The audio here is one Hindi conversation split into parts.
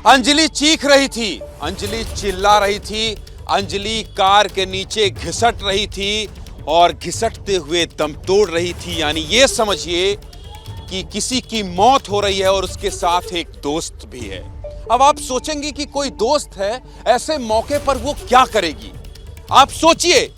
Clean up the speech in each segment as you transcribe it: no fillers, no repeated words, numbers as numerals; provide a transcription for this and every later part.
अंजलि चीख रही थी, अंजलि चिल्ला रही थी, अंजलि कार के नीचे घिसट रही थी और घिसटते हुए दम तोड़ रही थी। यानी ये समझिए कि किसी की मौत हो रही है और उसके साथ एक दोस्त भी है। अब आप सोचेंगे कि कोई दोस्त है, ऐसे मौके पर वो क्या करेगी? आप सोचिए,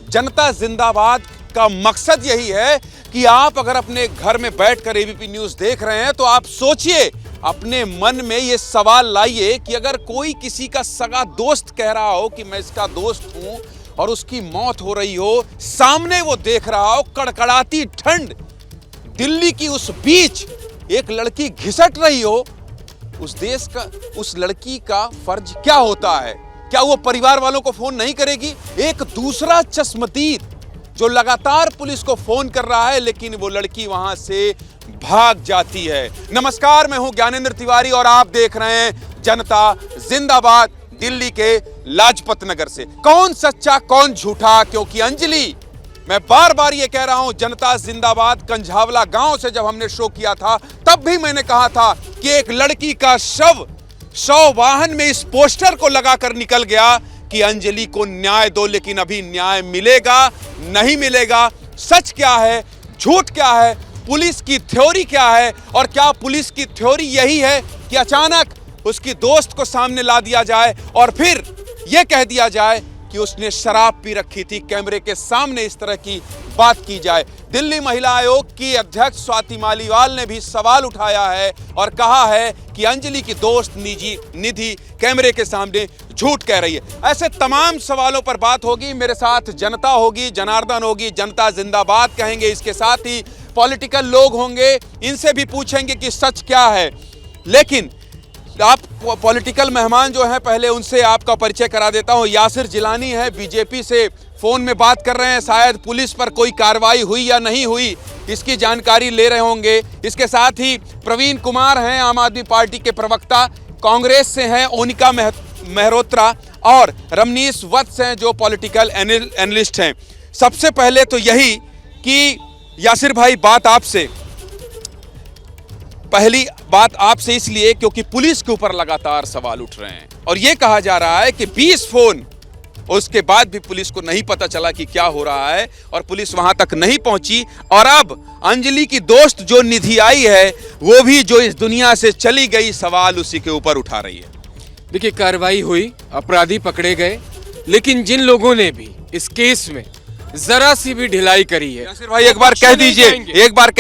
जनता जिंदाबाद का मकसद यही है कि आप अगर अपने घर में बैठकर एबीपी न्यूज देख रहे हैं तो आप सोचिए, अपने मन में ये सवाल लाइए कि अगर कोई किसी का सगा दोस्त कह रहा हो कि मैं इसका दोस्त हूं और उसकी मौत हो रही हो, सामने वो देख रहा हो, कड़कड़ाती ठंड, दिल्ली की उस बीच एक लड़की घिसट रही हो, उस देश का, उस लड़की का फर्ज क्या होता है? क्या वो परिवार वालों को फोन नहीं करेगी? एक दूसरा चश्मदीद जो लगातार पुलिस को फोन कर रहा है, लेकिन वो लड़की वहां से भाग जाती है। नमस्कार, मैं हूं ज्ञानेंद्र तिवारी और आप देख रहे हैं जनता जिंदाबाद, दिल्ली के लाजपत नगर से। कौन सच्चा कौन झूठा? क्योंकि अंजलि, मैं बार बार ये कह रहा हूं, जनता जिंदाबाद कंझावला गांव से जब हमने शो किया था तब भी मैंने कहा था कि एक लड़की का शव वाहन में इस पोस्टर को लगाकर निकल गया कि अंजलि को न्याय दो, लेकिन अभी न्याय मिलेगा नहीं मिलेगा? सच क्या है, झूठ क्या है, पुलिस की थ्योरी क्या है? और क्या पुलिस की थ्योरी यही है कि अचानक उसकी दोस्त को सामने ला दिया जाए और फिर यह कह दिया जाए कि उसने शराब पी रखी थी, कैमरे के सामने इस तरह की बात की जाए? दिल्ली महिला आयोग की अध्यक्ष स्वाति मालीवाल ने भी सवाल उठाया है और कहा है कि अंजलि की दोस्त निधि कैमरे के सामने झूठ कह रही है। ऐसे तमाम सवालों पर बात होगी। मेरे साथ जनता होगी, जनार्दन होगी, जनता जिंदाबाद कहेंगे, इसके साथ ही पॉलिटिकल लोग होंगे, इनसे भी पूछेंगे कि सच क्या है। लेकिन आप पॉलिटिकल मेहमान जो हैं, पहले उनसे आपका परिचय करा देता हूं। यासिर जिलानी है, बीजेपी से फोन में बात कर रहे हैं, शायद पुलिस पर कोई कार्रवाई हुई या नहीं हुई इसकी जानकारी ले रहे होंगे। इसके साथ ही प्रवीण कुमार हैं, आम आदमी पार्टी के प्रवक्ता, कांग्रेस से हैं ओनिका मेहरोत्रा, और रमनीश वत्स हैं जो पॉलिटिकल एनालिस्ट हैं। सबसे पहले तो यही कि यासिर भाई, पहली बात आपसे इसलिए क्योंकि पुलिस के ऊपर लगातार सवाल उठ रहे हैं और यह कहा जा रहा है कि 20 फोन, उसके बाद भी पुलिस को नहीं पता चला कि क्या हो रहा है और पुलिस वहां तक नहीं पहुंची। और अब अंजलि की दोस्त जो निधि आई है, वो भी जो इस दुनिया से चली गई, सवाल उसी के ऊपर उठा रही है। देखिए, कार्रवाई हुई, अपराधी पकड़े गए, लेकिन जिन लोगों ने भी इस केस में जरा सी भी ढिलाई करी है, यासिर भाई एक बार कह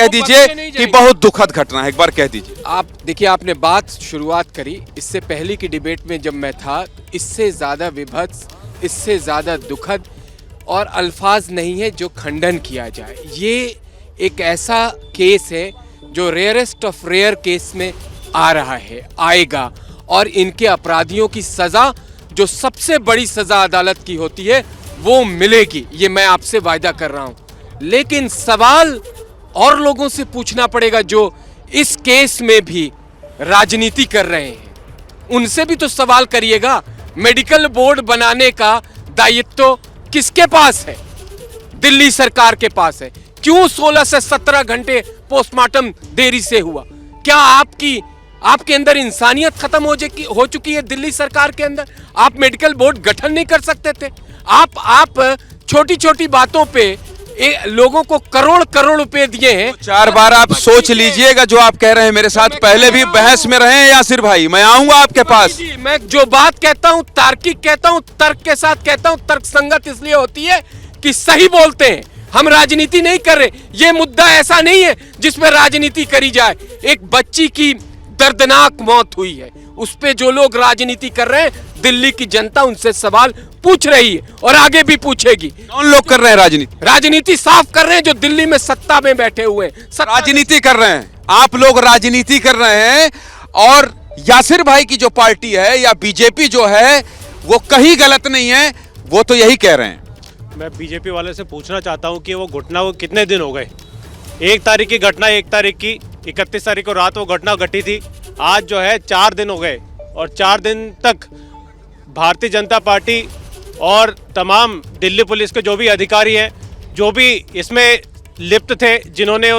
दीजिए कि बहुत दुखद घटना है, एक बार कह दीजिए। आप देखिए, आपने बात शुरुआत करी, इससे पहले की डिबेट में जब मैं था, इससे ज्यादा विभत्स, इससे ज्यादा दुखद और अल्फाज नहीं है जो खंडन किया जाए। ये एक ऐसा केस है जो रेयरेस्ट ऑफ रेयर केस में आ रहा है, आएगा, और इनके अपराधियों की सजा, जो सबसे बड़ी सजा अदालत की होती है, वो मिलेगी, ये मैं आपसे वायदा कर रहा हूं। लेकिन सवाल और लोगों से पूछना पड़ेगा जो इस केस में भी राजनीति कर रहे हैं, उनसे भी तो सवाल करिएगा। मेडिकल बोर्ड बनाने का दायित्व किसके पास है? दिल्ली सरकार के पास है। क्यों 16 से 17 घंटे पोस्टमार्टम देरी से हुआ? क्या आपके अंदर इंसानियत खत्म हो चुकी है? दिल्ली सरकार के अंदर आप मेडिकल बोर्ड गठन नहीं कर सकते थे? आप छोटी छोटी बातों पे लोगों को करोड़ रुपए दिए हैं। 4 बार आप सोच लीजिएगा जो आप कह रहे हैं। मेरे साथ पहले भी बहस में रहे हैं यासिर भाई, मैं आऊंगा आपके पास। मैं जो बात कहता हूं तार्किक कहता हूं, तर्क के साथ कहता हूं। तर्क संगत इसलिए होती है कि सही बोलते हैं, हम राजनीति नहीं कर रहे। ये मुद्दा ऐसा नहीं है जिसमें राजनीति करी जाए। एक बच्ची की दर्दनाक मौत हुई है, उस पे जो लोग राजनीति कर रहे हैं, दिल्ली की जनता उनसे सवाल पूछ रही है और आगे भी पूछेगी। कौन लोग कर रहे हैं राजनीति? राजनीति साफ कर रहे हैं जो दिल्ली में सत्ता में बैठे हुए हैं। राजनीति कर रहे हैं, आप लोग राजनीति कर रहे हैं। और यासिर भाई की जो पार्टी है या बीजेपी जो है, वो कहीं गलत नहीं है, वो तो यही कह रहे हैं। मैं बीजेपी वाले से पूछना चाहता हूं कि वो घटना को कितने दिन हो गए? 1 तारीख की घटना, 1 तारीख की, 31 तारीख को रात वो घटना घटी थी। आज जो है 4 दिन हो गए और 4 दिन तक भारतीय जनता पार्टी और तमाम दिल्ली पुलिस के जो भी अधिकारी हैं, जो भी इसमें लिप्त थे, जिन्होंने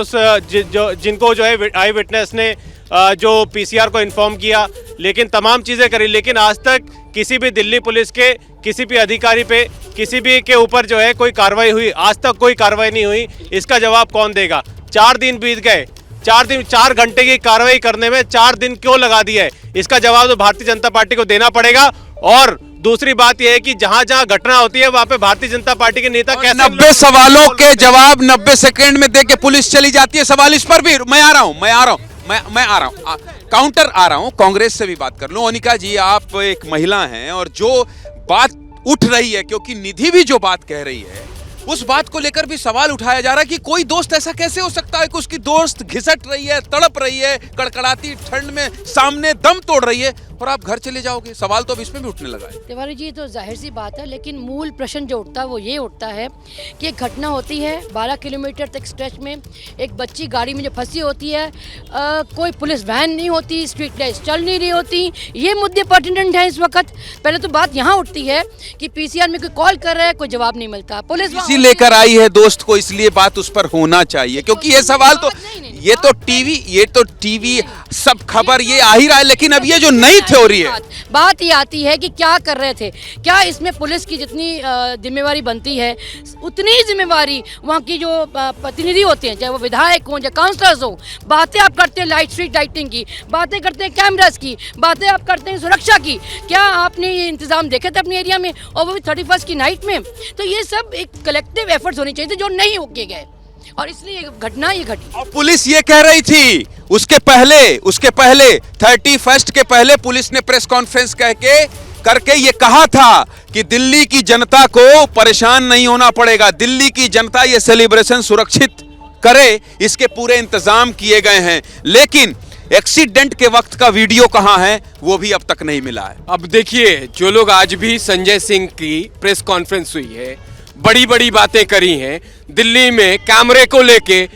जिनको जो है आई विटनेस ने जो पीसीआर को इन्फॉर्म किया, लेकिन तमाम चीज़ें करी, लेकिन आज तक किसी भी दिल्ली पुलिस के किसी भी अधिकारी पे, किसी भी के ऊपर जो है कोई कार्रवाई हुई? आज तक कोई कार्रवाई नहीं हुई। इसका जवाब कौन देगा? 4 दिन बीत गए, 4 घंटे की कार्रवाई करने में 4 दिन क्यों लगा दिए है? इसका जवाब तो भारतीय जनता पार्टी को देना पड़ेगा। और दूसरी बात यह है कि जहां जहां घटना होती है वहां पे भारतीय जनता पार्टी के नेता कैसे 90 सवालों के जवाब 90 सेकंड में देके पुलिस चली जाती है। सवाल इस पर भी मैं आ रहा हूं, काउंटर आ रहा हूं, कांग्रेस से भी बात कर लूं। अनिका जी, आप एक महिला हैं और जो बात उठ रही है, क्योंकि निधि भी जो बात कह रही है उस बात को लेकर भी सवाल उठाया जा रहा है कि कोई दोस्त ऐसा कैसे हो सकता है कि उसकी दोस्त घिसट रही है, तड़प रही है, कड़कड़ाती ठंड में सामने दम तोड़ रही है और आप घर चले जाओगे। सवाल तो अब इसमें भी उठने लगा है। तिवारी जी, तो जाहिर सी बात है, लेकिन मूल प्रश्न जो उठता है वो ये उठता है कि एक घटना होती है 12 किलोमीटर तक स्ट्रेच में, एक बच्ची गाड़ी में जो फंसी होती है, कोई पुलिस वैन नहीं होती, स्ट्रीट लाइट्स चल नहीं रही होती, ये मुद्दे पर्टिनेंट हैं इस वक्त। पहले तो बात यहाँ उठती है कि पीसीआर में कोई कॉल कर रहा है, कोई जवाब नहीं मिलता, पुलिस इसी लेकर आई है दोस्त को, इसलिए बात उस पर होना चाहिए, क्योंकि ये सवाल तो ये तो टीवी सब खबर ये आ ही रहा है। लेकिन अब ये जो नई थ्योरी है, बात ये आती है कि क्या कर रहे थे, क्या इसमें पुलिस की जितनी जिम्मेवारी बनती है उतनी ही जिम्मेवारी वहाँ की जो प्रतिनिधि होते हैं, चाहे वो विधायक हों या काउंसलर्स हों। बातें आप करते हैं लाइट स्ट्रीट लाइटिंग की, बातें करते हैं कैमरास की, बातें आप करते हैं सुरक्षा की, क्या आपने ये इंतजाम देखे थे अपने एरिया में, और वो भी 31 की नाइट में? तो ये सब एक कलेक्टिव एफर्ट्स होने चाहिए थे जो नहीं होके गए, और इसलिए घटना ये घटी। और पुलिस ये कह रही थी उसके पहले 31 के पहले पुलिस ने प्रेस कॉन्फ्रेंस करके ये कहा था कि दिल्ली की जनता को परेशान नहीं होना पड़ेगा, दिल्ली की जनता ये सेलिब्रेशन सुरक्षित करे, इसके पूरे इंतजाम किए गए हैं। लेकिन एक्सीडेंट के वक्त का वीडियो कहां है वो भी अब तक नहीं मिला है। अब देखिए, जो लोग आज भी संजय सिंह की प्रेस कॉन्फ्रेंस हुई है, बड़ी बड़ी बातें करी हैं, दिल्ली में कैमरे को लेके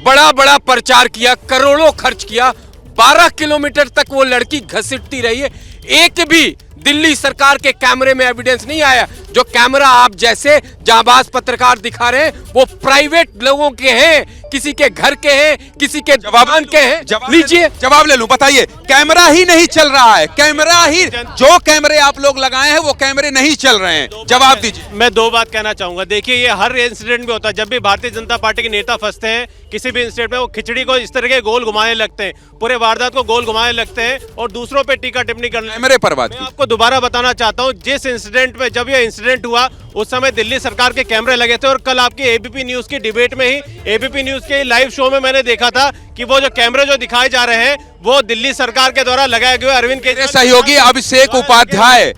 बड़ा बड़ा प्रचार किया, करोड़ों खर्च किया, 12 किलोमीटर तक वो लड़की घसीटती रही है, एक भी दिल्ली सरकार के कैमरे में एविडेंस नहीं आया। जो कैमरा आप जैसे जाबाज पत्रकार दिखा रहे हैं वो प्राइवेट लोगों के हैं, किसी के घर के हैं, किसी के दुकान के हैं। लीजिए जवाब ले लूं, बताइए। कैमरा ही नहीं चल रहा है, जो कैमरे आप लोग लगाए हैं वो कैमरे नहीं चल रहे हैं। जवाब दीजिए। मैं 2 बात कहना चाहूंगा। देखिए, ये हर इंसिडेंट में होता है, जब भी भारतीय जनता पार्टी के नेता फंसते हैं किसी भी इंसिडेंट में, वो खिचड़ी को इस तरह के गोल घुमाने लगते हैं, पूरे वारदात को गोल घुमाने लगते हैं और दूसरों पे टीका टिप्पणी करने। कैमरे पर बात मैं आपको दोबारा बताना चाहता हूं, जिस इंसिडेंट में, जब ये इंसिडेंट हुआ उस समय दिल्ली सरकार के कैमरे लगे थे, और कल आपकी एबीपी न्यूज की डिबेट में ही, एबीपी न्यूज के लाइव शो में मैंने देखा था कि वो जो कैमरे जो दिखाए जा रहे हैं वो दिल्ली सरकार के द्वारा लगाए गए अरविंद केजरीवाल सहयोगी अभिषेक उपाध्याय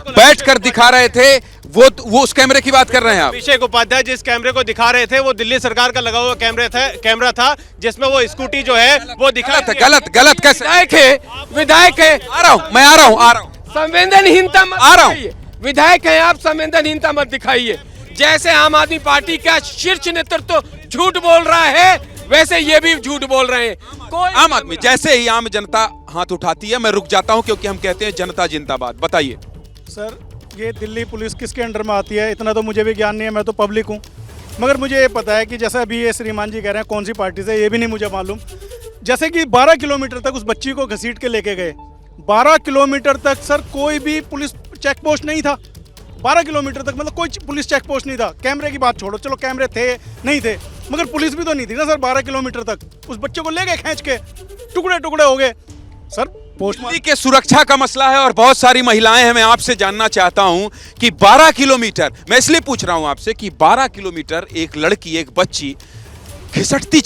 बैठकर दिखा रहे थे, वो उस कैमरे की बात कर रहे हैं आप? अभिषेक उपाध्याय जिस कैमरे को दिखा रहे थे वो दिल्ली सरकार का लगा हुआ कैमरा था जिसमें वो स्कूटी जो है वो दिखा। गलत कैसे? विधायक है, मैं आ रहा हूं। संवेदनहीनता मत दिखाइए। विधायक है आप, संवेदनहीनता मत दिखाइए। जैसे आम आदमी पार्टी का शीर्ष नेतृत्व झूठ बोल रहा है, वैसे ये भी झूठ बोल रहे हैं। कोई आम आदमी, जैसे ही आम जनता हाथ उठाती है मैं रुक जाता हूं, क्योंकि हम कहते हैं जनता जिंदाबाद। बताइए सर, ये दिल्ली पुलिस किसके अंडर में आती है इतना तो मुझे भी ज्ञान नहीं है, मैं तो पब्लिक हूँ। मगर मुझे ये पता है कि जैसा अभी ये श्रीमान जी कह रहे हैं कौन सी पार्टी से, ये भी नहीं मुझे मालूम। जैसे कि 12 किलोमीटर तक उस बच्ची को घसीट के लेके गए, 12 किलोमीटर तक सर कोई भी पुलिस चेक पोस्ट नहीं था। 12 किलोमीटर तक मतलब कोई पुलिस चेक पोस्ट नहीं था। कैमरे की बात छोड़ो, चलो कैमरे थे नहीं थे, मगर पुलिस भी तो नहीं थी ना सर। 12 किलोमीटर तक उस बच्चे को ले गए खींच के, टुकड़े टुकड़े हो गए सर। दिल्ली के सुरक्षा का मसला है और बहुत सारी महिलाएं हैं। मैं आपसे जानना चाहता हूं कि 12 किलोमीटर, मैं इसलिए पूछ रहा हूं आपसे कि 12 किलोमीटर एक लड़की, एक बच्ची घिसटती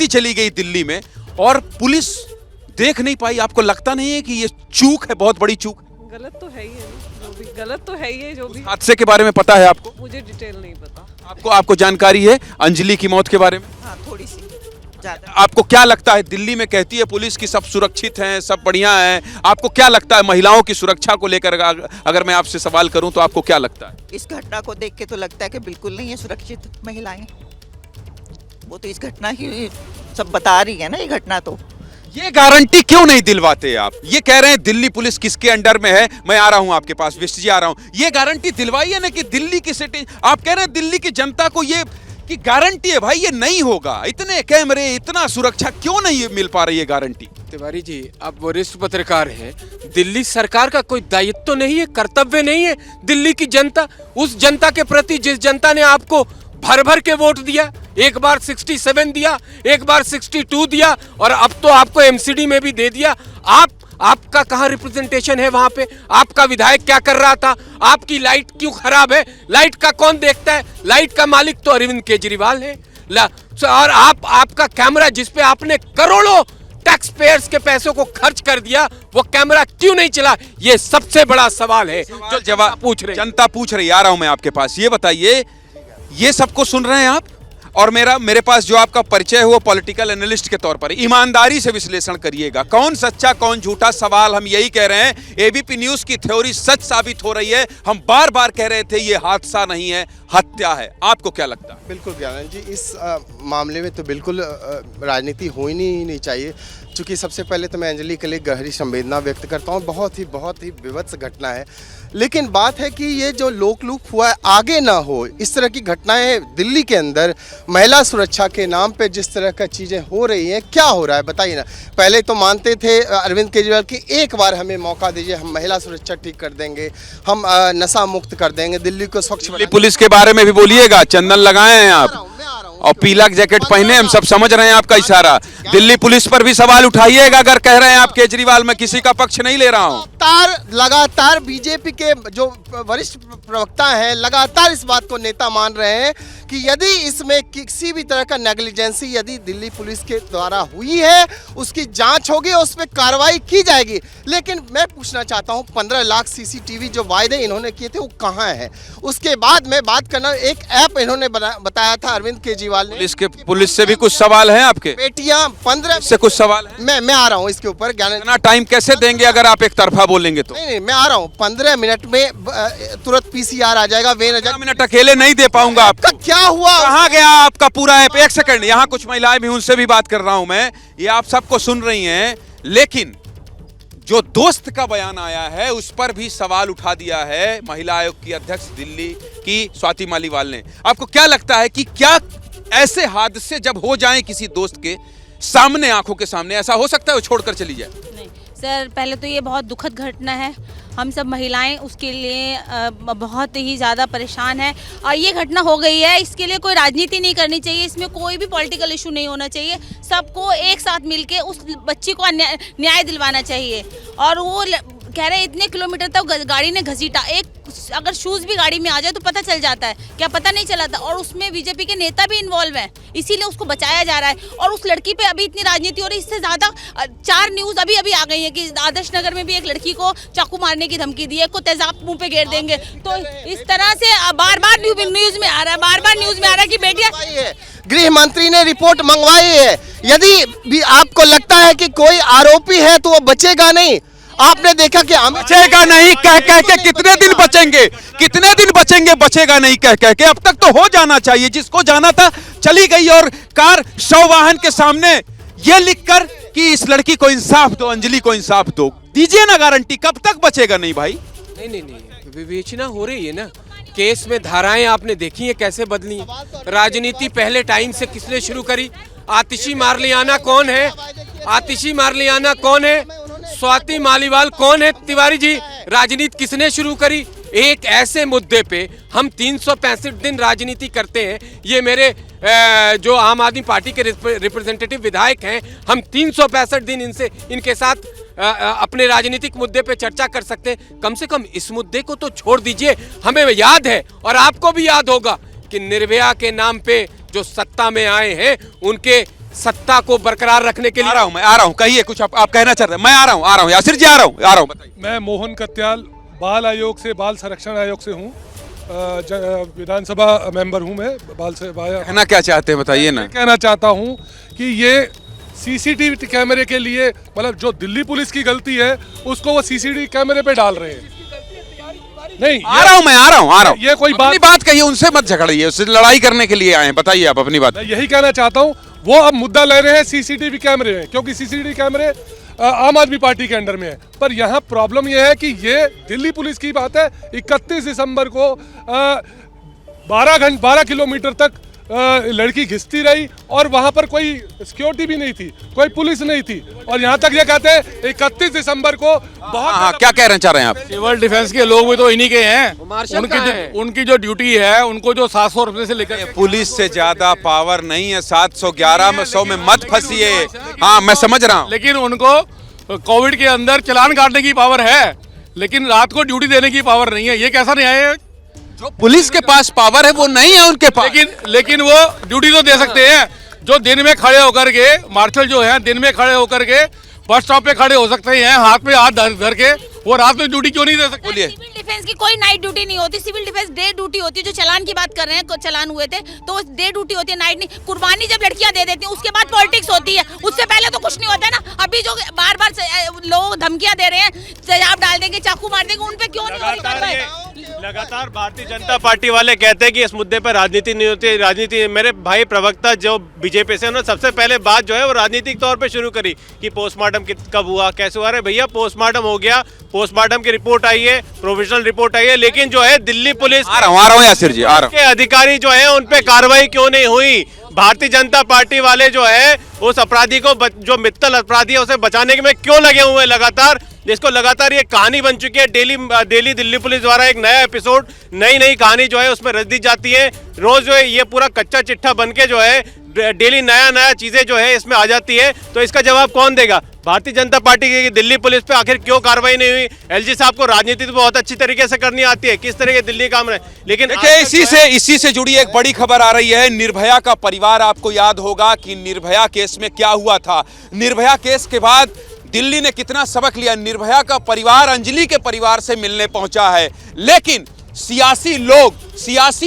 चली गई दिल्ली में, और पुलिस देख नहीं पाई। आपको लगता नहीं है कि ये चूक है, बहुत बड़ी चूक? गलत तो है ही है, जो भी गलत तो है ही है। जो भी हादसे के बारे में पता है आपको? मुझे डिटेल नहीं पता। आपको जानकारी है अंजलि की मौत के बारे में? हाँ, थोड़ी सी ज्यादा। आपको क्या लगता है, दिल्ली में कहती है पुलिस की सब सुरक्षित हैं, सब बढ़िया है, आपको क्या लगता है महिलाओं की सुरक्षा को लेकर अगर मैं आपसे सवाल करूं तो आपको क्या लगता है? इस घटना को देख के तो लगता है कि बिल्कुल नहीं है सुरक्षित महिलाएं। वो तो इस घटना की सब बता रही है ना, ये घटना तो। ये गारंटी क्यों नहीं दिलवाते आप? ये कह रहे हैं दिल्ली पुलिस किसके अंडर में है। मैं आ रहा हूं आपके पास, विष्ट जी आ रहा हूं। ये गारंटी दिलवाइए ना कि दिल्ली की सिटी, आप कह रहे हैं दिल्ली की जनता को ये कि गारंटी है भाई ये नहीं होगा, इतने कैमरे, इतना सुरक्षा, क्यों नहीं मिल पा रही है गारंटी? तिवारी जी, आप वरिष्ठ पत्रकार हैं, दिल्ली सरकार का कोई दायित्व तो नहीं है, कर्तव्य नहीं है दिल्ली की जनता, उस जनता के प्रति जिस जनता ने आपको भर भर के वोट दिया, एक बार 67 दिया, एक बार 62 दिया और अब तो आपको एमसीडी में भी दे दिया। आपका कहाँ रिप्रेजेंटेशन है वहां पे? आपका विधायक क्या कर रहा था? आपकी लाइट क्यों खराब है? लाइट का कौन देखता है? लाइट का मालिक तो अरविंद केजरीवाल है। और आपका कैमरा जिस पे आपने करोड़ों टैक्स पेयर्स के पैसों को खर्च कर दिया, वो कैमरा क्यों नहीं चला? ये सबसे बड़ा सवाल है जो जवाब पूछ रहे, जनता पूछ रही। आ रहा हूं मैं आपके पास। ये बताइए, ये सबको सुन रहे हैं आप, और मेरे पास जो आपका परिचय है वो पॉलिटिकल एनालिस्ट के तौर पर, ईमानदारी से विश्लेषण करिएगा, कौन सच्चा कौन झूठा। सवाल हम यही कह रहे हैं, एबीपी न्यूज की थ्योरी सच साबित हो रही है। हम बार बार कह रहे थे ये हादसा नहीं है, हत्या है। आपको क्या लगता है? बिल्कुल ज्ञानंद जी, इस मामले में तो बिल्कुल राजनीति हो ही नहीं चाहिए। चूँकि सबसे पहले तो मैं अंजलि के लिए गहरी संवेदना व्यक्त करता हूँ, बहुत ही विभत्स घटना है। लेकिन बात है कि ये जो लोकलूप हुआ है आगे ना हो, इस तरह की घटनाएं दिल्ली के अंदर महिला सुरक्षा के नाम पे जिस तरह का चीज़ें हो रही हैं, क्या हो रहा है बताइए ना। पहले तो मानते थे अरविंद केजरीवाल कि एक बार हमें मौका दीजिए, हम महिला सुरक्षा ठीक कर देंगे, हम नशा मुक्त कर देंगे, दिल्ली को स्वच्छ। दिल्ली पुलिस के बारे में भी बोलिएगा, चंदन लगाए हैं आप और पीला जैकेट पहने, हम सब समझ रहे हैं आपका इशारा। दिल्ली पुलिस पर भी सवाल उठाइएगा अगर कह रहे हैं आप केजरीवाल, मैं किसी का पक्ष नहीं ले रहा हूं। लगातार बीजेपी के जो वरिष्ठ प्रवक्ता हैं लगातार इस बात को नेता मान रहे हैं कि यदि इसमें किसी भी तरह का नेग्लिजेंसी यदि दिल्ली पुलिस के द्वारा हुई है, उसकी जांच होगी और उस पर कार्रवाई की जाएगी। लेकिन मैं पूछना चाहता हूं, 15 लाख सीसीटीवी जो वायदे इन्होंने किए थे वो कहां है? उसके बाद मैं बात करना, एक ऐप इन्होंने बताया था अरविंद केजरीवाल ने। पुलिस से भी कुछ सवाल है आपके? बेटियां 15 से कुछ सवाल है? मैं आ रहा हूं इसके ऊपर। इतना टाइम कैसे देंगे अगर आप एक तरफा बोलेंगे तो? नहीं, मैं आ रहा हूं, 15 मिनट में तुरंत पीसीआर आ जाएगा, वेन आ जाएगा। मिनट अकेले नहीं दे पाऊंगा आपको। क्या हुआ? कहाँ गया आपका पूरा ऐप? एक सेकंड, यहाँ कुछ महिलाएं भी, उनसे भी बात कर रहा हूं मैं। ये आप सबको सुन रही हैं, लेकिन जो दोस्त का बयान आया है उस पर भी सवाल उठा दिया है महिला आयोग की अध्यक्ष दिल्ली की स्वाति मालीवाल ने। आपको क्या लगता है कि क्या ऐसे हादसे जब हो जाएं किसी दोस्त के सामने, आंखों के सामने, ऐसा हो सकता है वो छोड़कर चली जाए? नहीं सर, पहले तो ये बहुत दुखद घटना है। हम सब महिलाएं उसके लिए बहुत ही ज़्यादा परेशान हैं और ये घटना हो गई है, इसके लिए कोई राजनीति नहीं करनी चाहिए, इसमें कोई भी पॉलिटिकल इशू नहीं होना चाहिए। सबको एक साथ मिलके उस बच्ची को न्याय दिलवाना चाहिए। और वो कह रहे इतने किलोमीटर तक गाड़ी ने घसीटा, एक अगर शूज़ भी गाड़ी में आ जाए तो पता चल जाता है, क्या पता नहीं चला था। और उसमें बीजेपी के नेता भी इन्वॉल्व हैं, इसीलिए उसको बचाया जा रहा है। और उस लड़की पे अभी इतनी राजनीति हो रही है, इससे ज़्यादा 4 न्यूज़ अभी आ गई है कि आदर्श नगर में भी एक लड़की को चाकू मारने की धमकी दी है, को तेजाब मुंह पे घेर देंगे। तो इस तरह से बार बार न्यूज़ में आ रहा है कि बेटियां। गृह मंत्री ने रिपोर्ट मंगवाई है, यदि भी आपको लगता है कि कोई आरोपी है तो वो बचेगा नहीं। आपने देखा कि बचेगा नहीं कह के कितने दिन बचेंगे? बचेगा नहीं कह के अब तक तो हो जाना चाहिए। जिसको जाना था चली गई, और कार शव वाहन के सामने ये लिखकर कि इस लड़की को इंसाफ दो, अंजलि को इंसाफ दो। दीजिए ना गारंटी, कब तक बचेगा नहीं भाई? नहीं, विवेचना हो रही है ना। केस में धाराएं आपने देखी है कैसे बदली। राजनीति पहले टाइम से किसने शुरू करी? आतिशी मारलियाना कौन है? स्वाति मालीवाल कौन है? तिवारी जी, राजनीति किसने शुरू करी? एक ऐसे मुद्दे पे हम 365 दिन राजनीति करते हैं। ये मेरे जो आम आदमी पार्टी के रिप्रेजेंटेटिव विधायक हैं, हम 365 दिन इनके साथ अपने राजनीतिक मुद्दे पे चर्चा कर सकते हैं। कम से कम इस मुद्दे को तो छोड़ दीजिए। हमें याद है और आपको भी याद होगा कि निर्भया के नाम पे जो सत्ता में आए हैं, उनके सत्ता को बरकरार रखने के लिए मैं आ रहा हूं। कहिए कुछ आप कहना चाहते हैं। मैं आ रहा हूं यासिर जी, आ रहा हूं बताइए। मैं मोहन कत्याल बाल आयोग से, बाल संरक्षण आयोग से हूं, विधानसभा मेंबर हूं मैं। कहना क्या चाहते हैं बताइए ना। कहना चाहता हूं कि ये सीसीटीवी कैमरे के लिए, मतलब जो दिल्ली पुलिस की गलती है उसको वो सीसीटीवी कैमरे पे डाल रहे हैं। नहीं, आ रहा हूं। ये कोई बात कहिए, उनसे मत झगड़िए, उससे लड़ाई करने के लिए आए हैं। बताइए आप अपनी बात। यही कहना चाहता हूं, वो अब मुद्दा ले रहे हैं सीसीटीवी कैमरे में, क्योंकि सीसीटीवी कैमरे आम आदमी पार्टी के अंडर में है। पर यहाँ प्रॉब्लम यह है कि ये दिल्ली पुलिस की बात है। 31 दिसंबर को 12 किलोमीटर तक लड़की घिसती रही और वहां पर कोई सिक्योरिटी भी नहीं थी, कोई पुलिस नहीं थी। और यहाँ तक ये कहते हैं 31 दिसंबर को बहुत हाँ, क्या कहना चाह रहे हैं आप? सिविल डिफेंस के लोग भी तो इन्हीं के हैं। उनकी जो ड्यूटी है, उनको जो 700 रुपए से लेकर पुलिस से ज्यादा पावर नहीं है। 711 में 100 में मत फंसिए। हाँ, मैं समझ रहा हूँ, लेकिन उनको कोविड के अंदर चालान काटने की पावर है, लेकिन रात को ड्यूटी देने की पावर नहीं है। ये कैसा न्याय है? जो पुलिस के पास पावर है वो नहीं है उनके पास। लेकिन वो ड्यूटी तो दे सकते हैं। जो दिन में खड़े होकर के मार्शल जो है, दिन में खड़े होकर के बस स्टॉप पे खड़े हो सकते हैं, हाथ में हाथ धर के, वो रात में ड्यूटी क्यों नहीं दे सकते? सिविल डिफेंस की कोई नाइट ड्यूटी नहीं होती। सिविल डिफेंस डे ड्यूटी होती है। जो चालान की बात कर रहे हैं, चालान हुए थे तो डे ड्यूटी होती है, नाइट नहीं। कुर्बानी जब लड़कियां दे देती हैं उसके बाद पॉलिटिक्स होती है, उससे पहले तो कुछ नहीं होता है ना। अभी जो बार बार लोग धमकियां दे रहे हैं, तेजाब डाल देंगे, चाकू मार देंगे, उन पे क्यों नहीं हो रही कार्रवाई? लगातार भारतीय जनता पार्टी वाले कहते हैं कि इस मुद्दे पर राजनीति नहीं होती। राजनीति, मेरे भाई प्रवक्ता जो बीजेपी से, उन्होंने सबसे पहले बात जो है वो राजनीतिक तौर पे शुरू करी कि पोस्टमार्टम कब हुआ, कैसे हुआ। अरे भैया, पोस्टमार्टम हो गया, पोस्टमार्टम की रिपोर्ट आई है, प्रोविजनल रिपोर्ट आई है, लेकिन जो है दिल्ली पुलिस आ रहा हूँ यासिर जी, आ रहा के अधिकारी जो है उन पे कार्रवाई क्यों नहीं हुई? भारतीय जनता पार्टी वाले जो है उस अपराधी को, जो मित्तल अपराधी है, उसे बचाने में क्यों लगे हुए हैं लगातार? जिसको लगातार ये कहानी बन चुकी है। डेली दिल्ली पुलिस द्वारा एक नया एपिसोड, नई कहानी जो है उसमें रच दी जाती है। रोज जो है ये पूरा कच्चा चिट्ठा बन के जो है डेली नया चीजें जो है इसमें आ जाती है। तो इसका जवाब कौन देगा? भारतीय जनता पार्टी की दिल्ली पुलिस पे आखिर क्यों कार्रवाई नहीं हुई? एलजी साहब को राजनीति तो बहुत अच्छी तरीके से करनी आती है, किस तरह के दिल्ली काम रहे, लेकिन देखिए, इसी से जुड़ी एक बड़ी खबर आ रही है। निर्भया का परिवार, आपको याद होगा कि निर्भया केस में क्या हुआ था। निर्भया केस के बाद दिल्ली ने कितना सबक लिया। निर्भया का परिवार अंजलि के परिवार से मिलने पहुंचा है, लेकिन सियासी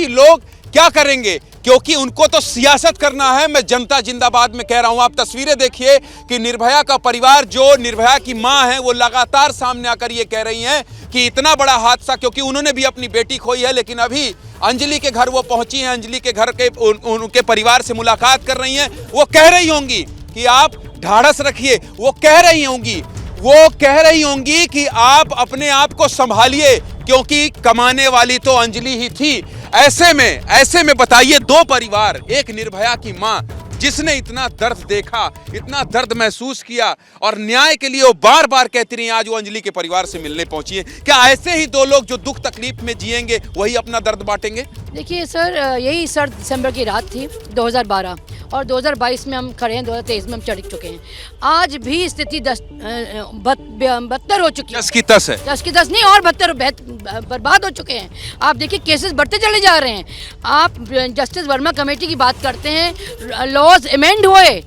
लोग क्या करेंगे? क्योंकि उनको तो सियासत करना है। मैं जनता जिंदाबाद में कह रहा हूं। आप तस्वीरें देखिए कि निर्भया का परिवार, जो निर्भया की मां है, वो लगातार सामने आकर ये कह रही हैं कि इतना बड़ा हादसा, क्योंकि उन्होंने भी अपनी बेटी खोई है, लेकिन अभी अंजलि के घर वो पहुंची हैं, अंजलि के घर के उनके परिवार से मुलाकात कर रही हैं। वो कह रही होंगी कि आप ढाढ़स रखिए, वो कह रही होंगी कि आप अपने आप को संभालिए, क्योंकि कमाने वाली तो अंजलि ही थी। ऐसे में बताइए, दो परिवार, एक निर्भया की मां जिसने इतना दर्द देखा, इतना दर्द महसूस किया, और न्याय के लिए वो बार बार कहती रही, आज वो अंजलि के परिवार से मिलने पहुंची है। क्या ऐसे ही दो लोग जो दुख तकलीफ में जिएंगे वही अपना दर्द बांटेंगे? देखिए सर, यही 7 दिसंबर की रात थी 2012, और 2022 में हम खड़े हैं, 2023 में हम चढ़ चुके हैं। आज भी स्थिति बदतर हो चुकी है। 10 की 10 है, 10 की 10 नहीं, और बर्बाद हो चुके हैं। आप देखिए, केसेस बढ़ते चले जा रहे हैं। आप जस्टिस वर्मा कमेटी की बात करते हैं, लॉज अमेंड हुए,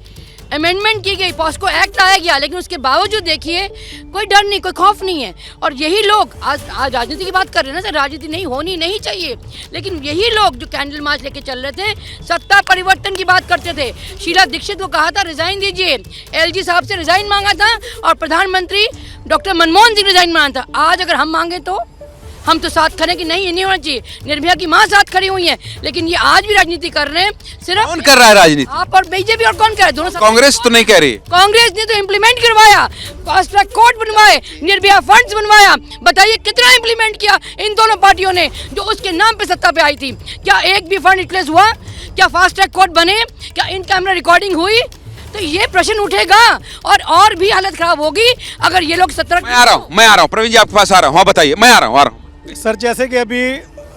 अमेंडमेंट की गई, पॉस्को एक्ट लाया गया, लेकिन उसके बावजूद देखिए कोई डर नहीं, कोई खौफ नहीं है। और यही लोग आज राजनीति की बात कर रहे हैं ना सर, राजनीति नहीं होनी नहीं चाहिए, लेकिन यही लोग जो कैंडल मार्च लेके चल रहे थे, सत्ता परिवर्तन की बात करते थे। शीला दीक्षित को कहा था रिजाइन दीजिए, एलजी साहब से रिजाइन मांगा था, और प्रधानमंत्री डॉक्टर मनमोहन सिंह रिजाइन मांगा था। आज अगर हम मांगे तो हम तो साथ खड़े कि नहीं, ये नहीं होना चाहिए। निर्भया की मां साथ खड़ी हुई है, लेकिन ये आज भी राजनीति कर रहे हैं। सिर्फ कौन कर रहा है राजनीति? आप और बीजेपी, और कौन कर रहा है? दोनों। कांग्रेस तो नहीं कह रही। कांग्रेस ने तो इम्प्लीमेंट करवाया, फास्ट ट्रैक कोर्ट बनवाए, निर्भया फंड्स बनवाया। बताइए कितना इम्प्लीमेंट किया इन दोनों पार्टियों ने, जो उसके नाम पे सत्ता पे आई थी। क्या एक भी फंड यूटिलाइज हुआ? क्या फास्ट ट्रैक कोर्ट बने? क्या इन कैमरा रिकॉर्डिंग हुई? तो ये प्रश्न उठेगा, और भी हालत खराब होगी अगर ये लोग सत्ता। मैं आ रहा हूँ प्रवीण जी, आपके पास आ रहा हूँ। हाँ बताइए, मैं आ रहा हूँ। सर, जैसे कि अभी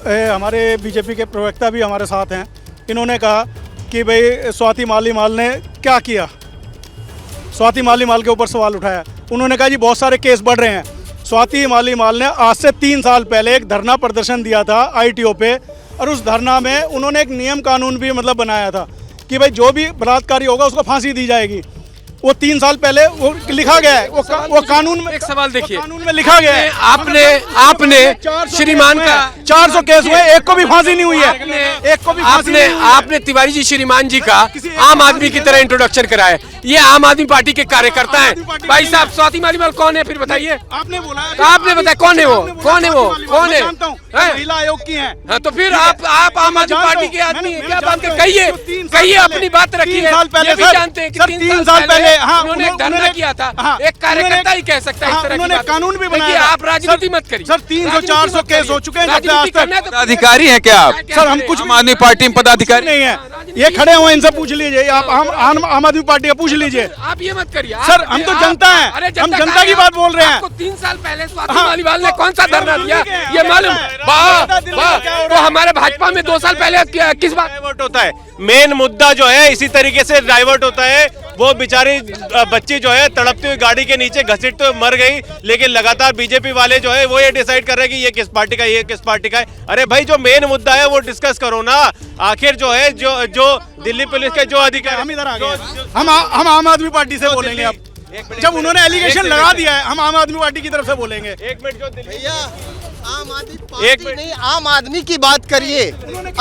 हमारे बीजेपी के प्रवक्ता भी हमारे साथ हैं, इन्होंने कहा कि भाई स्वाति मालीवाल ने क्या किया, स्वाति मालीवाल के ऊपर सवाल उठाया। उन्होंने कहा जी बहुत सारे केस बढ़ रहे हैं। स्वाति मालीवाल ने आज से 3 साल पहले एक धरना प्रदर्शन दिया था ITO पे, और उस धरना में उन्होंने एक नियम कानून भी बनाया था कि भाई जो भी बलात्कारी होगा उसको फांसी दी जाएगी। वो 3 साल पहले वो लिखा गया है, वो कानून में, एक सवाल देखिए, कानून में लिखा गया है। आपने श्रीमान का 400 केस हुए, एक को भी फांसी नहीं हुई है, एक को भी फांसी नहीं हुई है। आपने तिवारी जी श्रीमान जी का आम आदमी की तरह इंट्रोडक्शन कराया। ये आम आदमी पार्टी के कार्यकर्ता हैं। भाई साहब, स्वाति मालीवाल कौन है फिर बताइए? आपने बोला, आपने बताया कौन है वो? कौन है वो? कौन है? महिला आयोग की है। हाँ, तो फिर आप आम आदमी पार्टी के आदमी हैं, क्या बात कर? कहिए अपनी बात रखिए। ये भी जानते हैं कि 3 साल पहले उन्होंने एक धरना किया था। एक कार्यकर्ता ही कह सकता है इस तरह की बात। कानून भी बनाया। आप राजनीति मत करिए सर। 300-400 केस हो चुके हैं। पदाधिकारी हैं क्या आप? सर, हम कुछ आम आदमी पार्टी में पदाधिकारी नहीं है। ये खड़े हुए इनसे पूछ लीजिए, आप आम आदमी पार्टी का पूछ लीजिए। आप ये मत करिए सर, हम तो जनता हैं, हम जनता की बात बोल रहे हैं। आपको 3 साल पहले स्वाति मालीवाल ने कौन सा धरना दिया ये मालूम? तो हमारे भाजपा में 2 साल पहले किस बात डाइवर्ट होता है? मेन मुद्दा जो है इसी तरीके से डाइवर्ट होता है। वो बेचारी बच्ची जो है तड़पती हुई गाड़ी के नीचे घसीटते हुए मर गई, लेकिन लगातार बीजेपी वाले जो है वो ये डिसाइड कर रहे हैं कि ये किस पार्टी का है, ये किस पार्टी का है। अरे भाई, जो मेन मुद्दा है वो डिस्कस करो ना। आखिर जो है जो दिल्ली पुलिस के जो अधिकारी, हम इधर आ गए, हम आम आदमी पार्टी से बोलेंगे। अब जब उन्होंने एलिगेशन लगा दिया है, हम आम आदमी पार्टी की तरफ से बोलेंगे। एक मिनट, जो दिल्ली आम आदमी पार्टी नहीं, आम आदमी की बात करिए,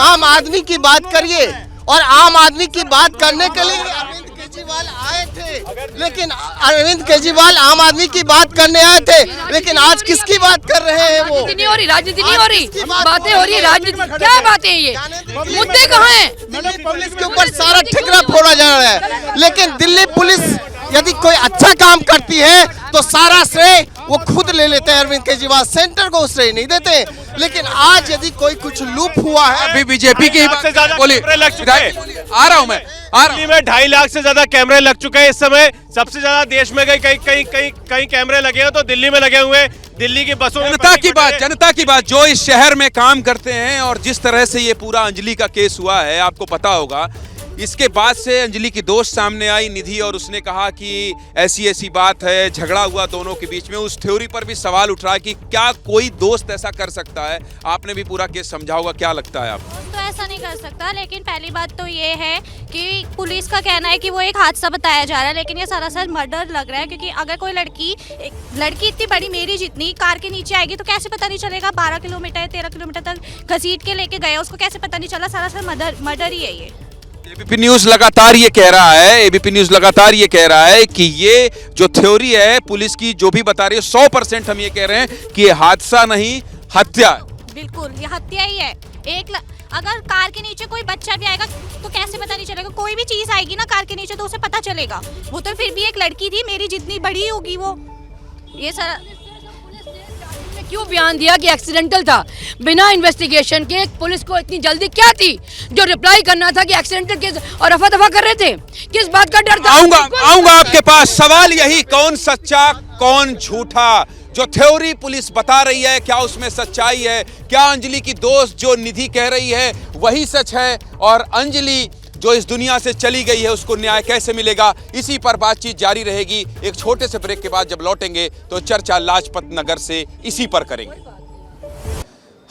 आम आदमी की बात करिए। और आम आदमी की बात करने के लिए अरविंद केजरीवाल आए थे, लेकिन अरविंद केजरीवाल आम आदमी की बात करने आए थे, लेकिन आज किसकी बात कर रहे हैं? वो राजनीति नहीं हो रही, राजनीति नहीं हो रही, बातें हो रही है राजनीति। क्या बातें हैं ये? मुद्दे कहाँ हैं? दिल्ली पुलिस के ऊपर सारा ठिकरा फोड़ा जा रहा है, लेकिन दिल्ली पुलिस यदि कोई अच्छा काम करती है तो सारा श्रेय वो खुद ले लेते हैं अरविंद केजरीवाल, सेंटर को श्रेय नहीं देते। लेकिन आज यदि कोई कुछ लूप हुआ है, अभी बीजेपी की से ज्यादा कैमरे लग चुके हैं। आ रहा हूं मैं, दिल्ली में 2.5 लाख से ज्यादा कैमरे लग चुके हैं इस समय। सबसे ज्यादा देश में कई कैमरे लगे हैं तो दिल्ली में लगे हुए हैं। दिल्ली की बसों में जनता की बात जो इस शहर में काम करते हैं, और जिस तरह से ये पूरा अंजलि का केस हुआ है, आपको पता होगा। इसके बाद से अंजलि की दोस्त सामने आई निधि, और उसने कहा कि ऐसी ऐसी बात है, झगड़ा हुआ दोनों के बीच में। उस थ्योरी पर भी सवाल उठ रहा है कि क्या कोई दोस्त ऐसा कर सकता है? आपने भी पूरा केस समझा होगा, क्या लगता है आपको? तो ऐसा नहीं कर सकता, लेकिन पहली बात तो ये है कि पुलिस का कहना है कि वो एक हादसा बताया जा रहा है, लेकिन ये सरासर मर्डर लग रहा है। क्योंकि अगर कोई लड़की इतनी बड़ी मेरी जितनी कार के नीचे आएगी तो कैसे पता नहीं चलेगा? 12 किलोमीटर 13 किलोमीटर तक घसीट के लेके गए, उसको कैसे पता नहीं चला? सरासर मर्डर ही है ये। एबीपी न्यूज लगातार ये कह रहा है, एबीपी न्यूज लगातार ये कह रहा है कि ये जो थ्योरी है पुलिस की जो भी बता रही है, 100% हम ये कह रहे हैं कि ये हादसा नहीं, हत्या। बिल्कुल, ये हत्या ही है। अगर कार के नीचे कोई बच्चा भी आएगा तो कैसे पता नहीं चलेगा? कोई भी चीज आएगी ना कार के नीचे तो उसे पता चलेगा। वो तो फिर भी एक लड़की थी, मेरी जितनी बड़ी होगी वो। ये सारा क्यों बयान दिया कि एक्सीडेंटल था? बिना इन्वेस्टिगेशन के पुलिस को इतनी जल्दी क्या थी जो रिप्लाई करना था कि एक्सीडेंटल केस, और रफा दफा कर रहे थे? किस बात का डर था? आऊंगा आपके पास। सवाल यही, कौन सच्चा कौन झूठा? जो थ्योरी पुलिस बता रही है, क्या उसमें सच्चाई है? क्या अंजलि की दोस्त जो निधि कह रही है वही सच है? और अंजलि जो इस दुनिया से चली गई है उसको न्याय कैसे मिलेगा? इसी पर बातचीत जारी रहेगी। एक छोटे से ब्रेक के बाद जब लौटेंगे तो चर्चा लाजपत नगर से इसी पर करेंगे।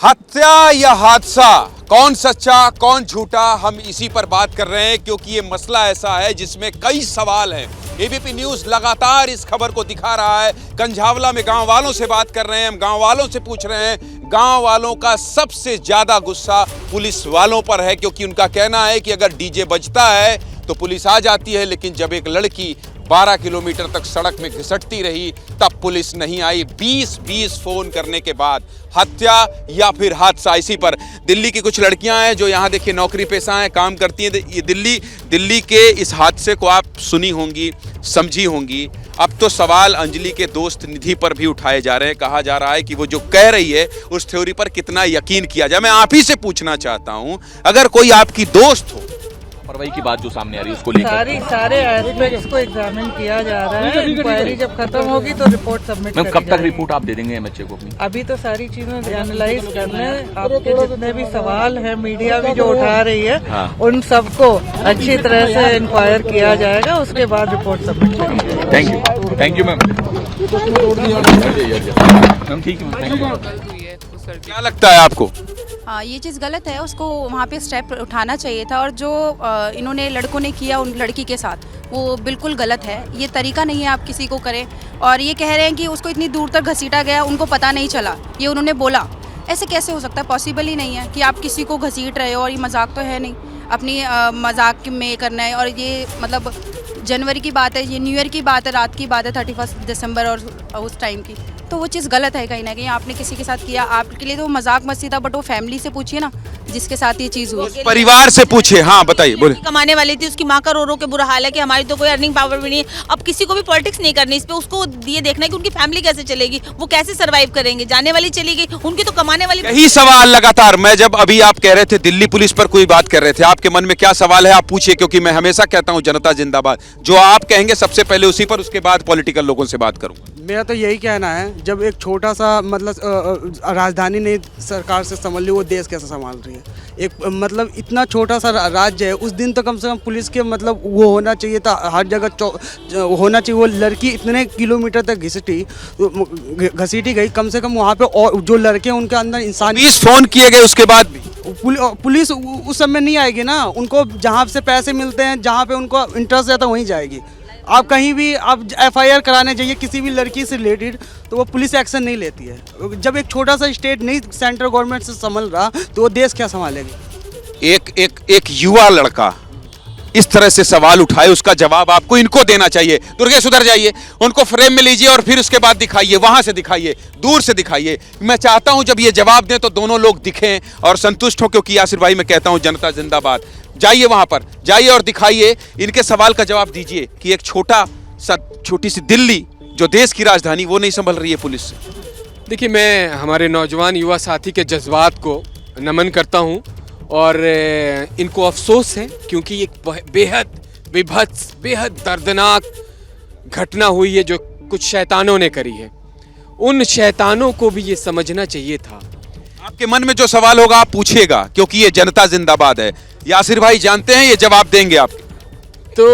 हत्या या हादसा, कौन सच्चा कौन झूठा, हम इसी पर बात कर रहे हैं, क्योंकि ये मसला ऐसा है जिसमें कई सवाल हैं। एबीपी न्यूज लगातार इस खबर को दिखा रहा है। कंझावला में गांव वालों से बात कर रहे हैं, हम गांव वालों से पूछ रहे हैं। गांव वालों का सबसे ज्यादा गुस्सा पुलिस वालों पर है, क्योंकि उनका कहना है कि अगर डीजे बजता है तो पुलिस आ जाती है, लेकिन जब एक लड़की 12 किलोमीटर तक सड़क में घिसटती रही तब पुलिस नहीं आई। 20 फोन करने के बाद हत्या या फिर हादसा, इसी पर दिल्ली की कुछ लड़कियां हैं जो यहाँ देखिए नौकरी पेशा हैं, काम करती हैं। ये दिल्ली के इस हादसे को आप सुनी होंगी, समझी होंगी। अब तो सवाल अंजलि के दोस्त निधि पर भी उठाए जा रहे हैं। कहा जा रहा है कि वो जो कह रही है उस थ्योरी पर कितना यकीन किया जाए। मैं आप ही से पूछना चाहता हूँ, अगर कोई आपकी दोस्त हो, कार्रवाई की बात जो सामने आ रही है उसको लेकर सारे एस्पेक्ट्स को एग्जामिन किया जा रहा है। इंक्वायरी जब खत्म होगी तो रिपोर्ट सबमिट मैम, कब तक रिपोर्ट आप दे देंगे एमएचए को अपनी? अभी तो सारी चीजें एनालाइज कर लें। आपके जितने भी सवाल हैं, मीडिया भी जो उठा रही है, हाँ। उन सबको अच्छी तरह से इंक्वायर किया जाएगा, उसके बाद रिपोर्ट सबमिट करेंगे। Thank you ma'am. मैम ठीक है, थैंक यू। क्या लगता है आपको? हाँ, ये चीज़ गलत है, उसको वहाँ पे स्टेप उठाना चाहिए था। और जो इन्होंने लड़कों ने किया उन लड़की के साथ, वो बिल्कुल गलत है। ये तरीका नहीं है आप किसी को करें। और ये कह रहे हैं कि उसको इतनी दूर तक घसीटा गया, उनको पता नहीं चला, ये उन्होंने बोला। ऐसे कैसे हो सकता है? पॉसिबल ही नहीं है कि आप किसी को घसीट रहे हो, और ये मजाक तो है नहीं, अपनी मजाक में करना है। और ये मतलब जनवरी की बात है, ये न्यू ईयर की बात है, रात की बात है 31 दिसंबर और उस टाइम की, तो वो चीज़ गलत है कहीं ना कहीं। आपने किसी के साथ किया, आपके लिए तो मजाक मस्ती था, बट वो फैमिली से पूछिए ना जिसके साथ ये चीज़ हुई। परिवार से पूछे। हाँ बताइए, बोले। कमाने वाली थी, उसकी माँ का रो रो के बुरा हाल है कि हमारी तो कोई अर्निंग पावर भी नहीं है। अब किसी को भी पॉलिटिक्स नहीं करनी इस पे, उसको ये देखना है कि उनकी फैमिली कैसे चलेगी, वो कैसे सर्वाइव करेंगे। जाने वाली चली गई, उनकी तो कमाने वाली। यही सवाल लगातार, मैं जब अभी आप कह रहे थे दिल्ली पुलिस पर कोई बात कर रहे थे, आपके मन में क्या सवाल है आप पूछिए, क्योंकि मैं हमेशा कहता हूं जनता जिंदाबाद। जो आप कहेंगे सबसे पहले उसी पर, उसके बाद पॉलिटिकल लोगों से बात करूंगा। मेरा तो यही कहना है, जब एक छोटा सा मतलब राजधानी नहीं सरकार से संभाल ली, वो देश कैसे संभाल रही है। एक मतलब इतना छोटा सा राज्य है, उस दिन तो कम से कम पुलिस के मतलब वो होना चाहिए था, हर जगह होना चाहिए। वो लड़की इतने किलोमीटर तक घसीटी गई, कम से कम वहाँ पे और जो लड़के हैं उनके अंदर इंसान। 20 फोन किए गए उसके बाद भी पुलिस उस समय नहीं आएगी ना, उनको जहाँ से पैसे मिलते हैं, जहाँ पे उनको इंटरेस्ट रहता है वहीं जाएगी। आप कहीं भी आप FIR कराने जाइए किसी भी लड़की से रिलेटेड, तो वो पुलिस एक्शन नहीं लेती है। जब एक छोटा सा स्टेट नहीं सेंट्रल गवर्नमेंट से संभल रहा, तो वो देश क्या संभालेगी। एक युवा लड़का इस तरह से सवाल उठाए, उसका जवाब आपको इनको देना चाहिए। दुर्गेश उधर जाइए, उनको फ्रेम में लीजिए और फिर उसके बाद दिखाइए, वहां से दिखाइए, दूर से दिखाइए। मैं चाहता हूं जब ये जवाब दें तो दोनों लोग दिखें और संतुष्ट हो, क्योंकि यासिर भाई मैं कहता हूं जनता जिंदाबाद। जाइए वहां पर, जाइए और दिखाइए, इनके सवाल का जवाब दीजिए कि एक छोटी सी दिल्ली जो देश की राजधानी, वो नहीं संभल रही है पुलिस से। देखिए, मैं हमारे नौजवान युवा साथी के जज्बात को नमन करता हूं और इनको अफसोस है, क्योंकि एक बेहद विभत्स, बेहद दर्दनाक घटना हुई है जो कुछ शैतानों ने करी है। उन शैतानों को भी ये समझना चाहिए था। आपके मन में जो सवाल होगा आप पूछिएगा, क्योंकि ये जनता जिंदाबाद है। यासिर भाई जानते हैं, ये जवाब देंगे आपके। तो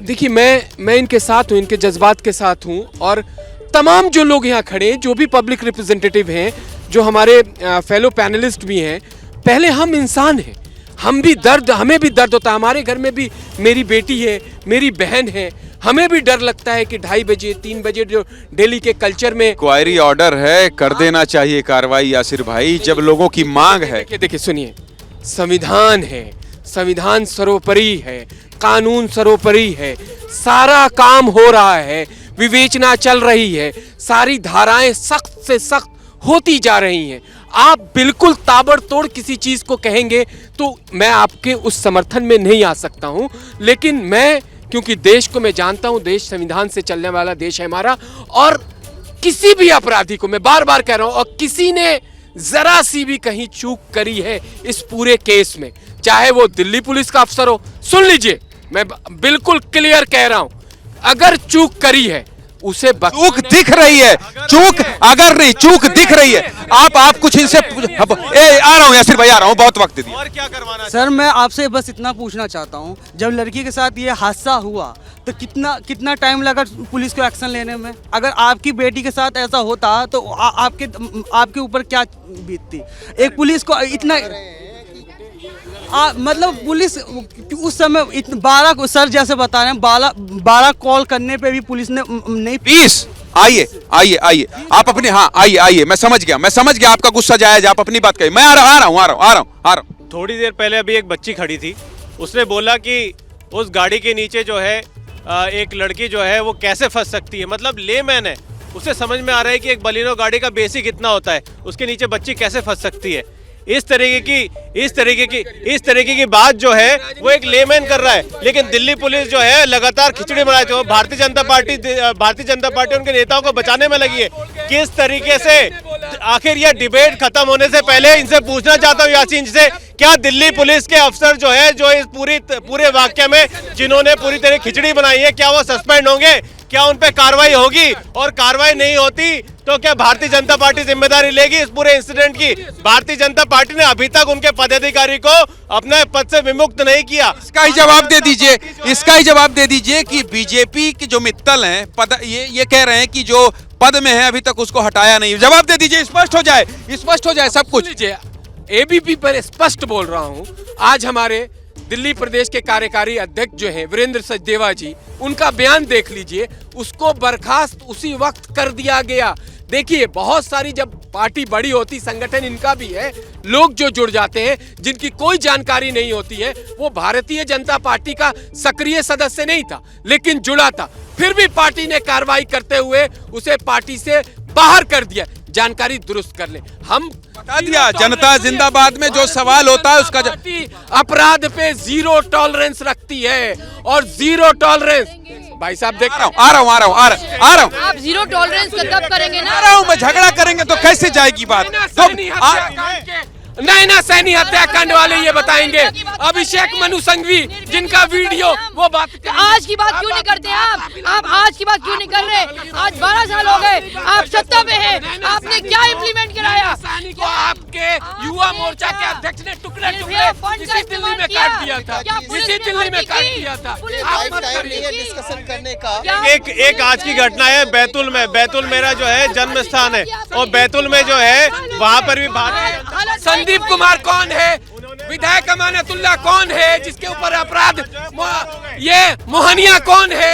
देखिए, मैं इनके साथ हूँ, इनके जज्बात के साथ हूँ, और तमाम जो लोग यहाँ खड़े हैं, जो भी पब्लिक रिप्रेजेंटेटिव हैं, जो हमारे फेलो पैनलिस्ट भी हैं, पहले हम इंसान हैं, हमें भी दर्द होता है। हमारे घर में भी मेरी बेटी है, मेरी बहन है, हमें भी डर लगता है कि 2:30 बजे 3 बजे जो दिल्ली के कल्चर में क्वायरी ऑर्डर है, कर देना चाहिए कार्रवाई यासिर भाई, जब लोगों की मांग है। देखिए सुनिए, संविधान है, संविधान सर्वोपरि है, कानून सर्वोपरि है, सारा काम हो रहा है, विवेचना चल रही है, सारी धाराएं सख्त से सख्त होती जा रही हैं। आप बिल्कुल ताबड़तोड़ किसी चीज को कहेंगे तो मैं आपके उस समर्थन में नहीं आ सकता हूं, लेकिन मैं, क्योंकि देश को मैं जानता हूं, देश संविधान से चलने वाला देश है हमारा, और किसी भी अपराधी को, मैं बार बार कह रहा हूं, और किसी ने जरा सी भी कहीं चूक करी है इस पूरे केस में, चाहे वो दिल्ली पुलिस का अफसर हो, सुन लीजिए, मैं बिल्कुल क्लियर कह रहा हूं, अगर चूक करी है उसे चूक दिख रही है, चूक अगर नहीं, चूक दिख रही है, आप कुछ इनसे आ रहा हूं यासिर भाई, आ रहा हूं, बहुत वक्त दिया। और क्या करवाना सर, मैं आपसे बस इतना पूछना चाहता हूं, जब लड़की के साथ ये हादसा हुआ तो कितना टाइम लगा पुलिस को एक्शन लेने में। अगर आपकी बेटी के साथ ऐसा होता तो आपके ऊपर क्या बीतती। एक पुलिस को इतना मतलब पुलिस उस समय 12 सर जैसे बता रहे हैं, 12 कॉल करने पे भी पुलिस ने नहीं। 20 आइए आप अपने, हाँ आइए, मैं समझ गया आपका गुस्सा जायज, आप अपनी बात कहिए, मैं आ रहा हूँ। थोड़ी देर पहले अभी एक बच्ची खड़ी थी, उसने बोला कि उस गाड़ी के नीचे जो है एक लड़की जो है वो कैसे फंस सकती है। मतलब लेमैन है, उसे समझ में आ रहा है कि एक बलिनो गाड़ी का बेसिक कितना होता है, उसके नीचे बच्ची कैसे फंस सकती है। इस तरीके की बात जो है वो एक लेमैन कर रहा है। लेकिन दिल्ली पुलिस जो है लगातार खिचड़ी बनाए थे, भारतीय जनता पार्टी उनके नेताओं को बचाने में लगी है। किस तरीके से, आखिर यह डिबेट खत्म होने से पहले इनसे पूछना चाहता हूँ यासीन जी से, क्या दिल्ली पुलिस के अफसर जो है, जो इस पूरे वाक्य में जिन्होंने पूरी तरह खिचड़ी बनाई है, क्या वो सस्पेंड होंगे, क्या उन पे कार्रवाई होगी, और कार्रवाई नहीं होती तो क्या भारतीय जनता पार्टी जिम्मेदारी लेगी इस पूरे इंसिडेंट की। भारतीय जनता पार्टी ने अभी तक उनके पदाधिकारी को अपने पद से विमुक्त नहीं किया। इसका ही जवाब दे दीजिए कि बीजेपी के जो मित्तल हैं, ये कह रहे हैं कि जो पद में है अभी तक उसको हटाया नहीं। जवाब दे दीजिए, स्पष्ट हो जाए सब कुछ। एबीपी पर स्पष्ट बोल रहा हूं, आज हमारे दिल्ली प्रदेश के कार्यकारी अध्यक्ष जो हैं वीरेंद्र सचदेवा जी, उनका बयान देख लीजिए, उसको बर्खास्त उसी वक्त कर दिया गया देखिए बहुत सारी जब पार्टी बड़ी होती, संगठन इनका भी है, लोग जो जुड़ जाते हैं जिनकी कोई जानकारी नहीं होती है, वो भारतीय जनता पार्टी का सक्रिय सदस्य नहीं था लेकिन जुड़ा था, फिर भी पार्टी ने कार्रवाई करते हुए उसे पार्टी से बाहर कर दिया। जानकारी दुरुस्त कर ले। हम बता दिया, जनता जिंदाबाद में जो सवाल होता है उसका अपराध पे जीरो टॉलरेंस रखती है और जीरो टॉलरेंस। भाई साहब देख रहा हूँ, आ रहा हूँ। आप जीरो टॉलरेंस कब करेंगे ना? आ रहा हूँ मैं, झगड़ा करेंगे तो कैसे जाएगी बात? नैना सैनी हत्याकांड वाले ये बताएंगे, अभिषेक मनु संघवी जिनका वीडियो वो बात। आज की बात क्यों नहीं करते आप आज की बात क्यों नहीं कर रहे? आज 12 साल हो गए, आप सत्ता में हैं, आपने क्या इम्प्लीमेंट कराया? को आपके युवा मोर्चा के अध्यक्ष ने टुकड़े इसी दिल्ली में काट दिया था, इसी दिल्ली में काट दिया था। आप मत करिए डिस्कशन करने का। एक आज की घटना है बैतूल में। बैतूल मेरा जो है जन्म स्थान है और बैतूल में जो है वहाँ पर भी संदीप कुमार कौन है, विधायक अमानतुल्लाह कौन है जिसके ऊपर अपराध, ये मोहनिया कौन है,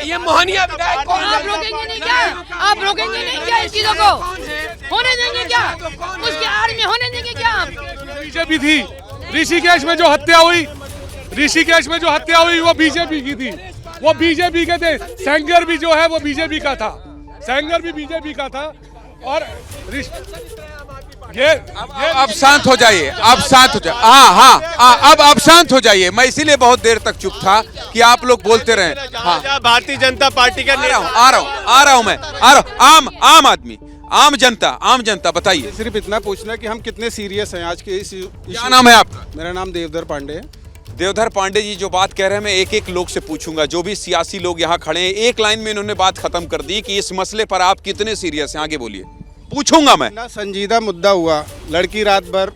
ये मोहनिया विधायक कौन है? आप रोकेंगे नहीं क्या? आप रोकेंगे नहीं क्या इस चीजों को? होने देंगे क्या? उसके आड़ में होने देंगे क्या आप? बीजेपी थी, ऋषिकेश में जो हत्या हुई, वो बीजेपी की थी, वो बीजेपी के थे। सेंगर भी जो है वो बीजेपी का था, और ये अब शांत हो जाइए, अब शांत हो जाइए। अब आप शांत हो जाइए। मैं इसीलिए बहुत देर तक चुप था कि आप लोग बोलते रहे। हाँ, भारतीय जनता पार्टी का आ रहा हूँ मैं। आम आदमी, आम जनता बताइए। सिर्फ इतना पूछना है कि हम कितने सीरियस हैं आज के इस क्या नाम है आपका? मेरा नाम देवधर पांडे है। देवधर पांडे जी जो बात कह रहे हैं, मैं एक एक लोग से पूछूंगा, जो भी सियासी लोग यहाँ खड़े हैं। एक लाइन में इन्होंने बात खत्म कर दी कि इस मसले पर आप कितने सीरियस हैं। आगे बोलिए, पूछूंगा मैं। ना संजीदा मुद्दा हुआ, लड़की रात भर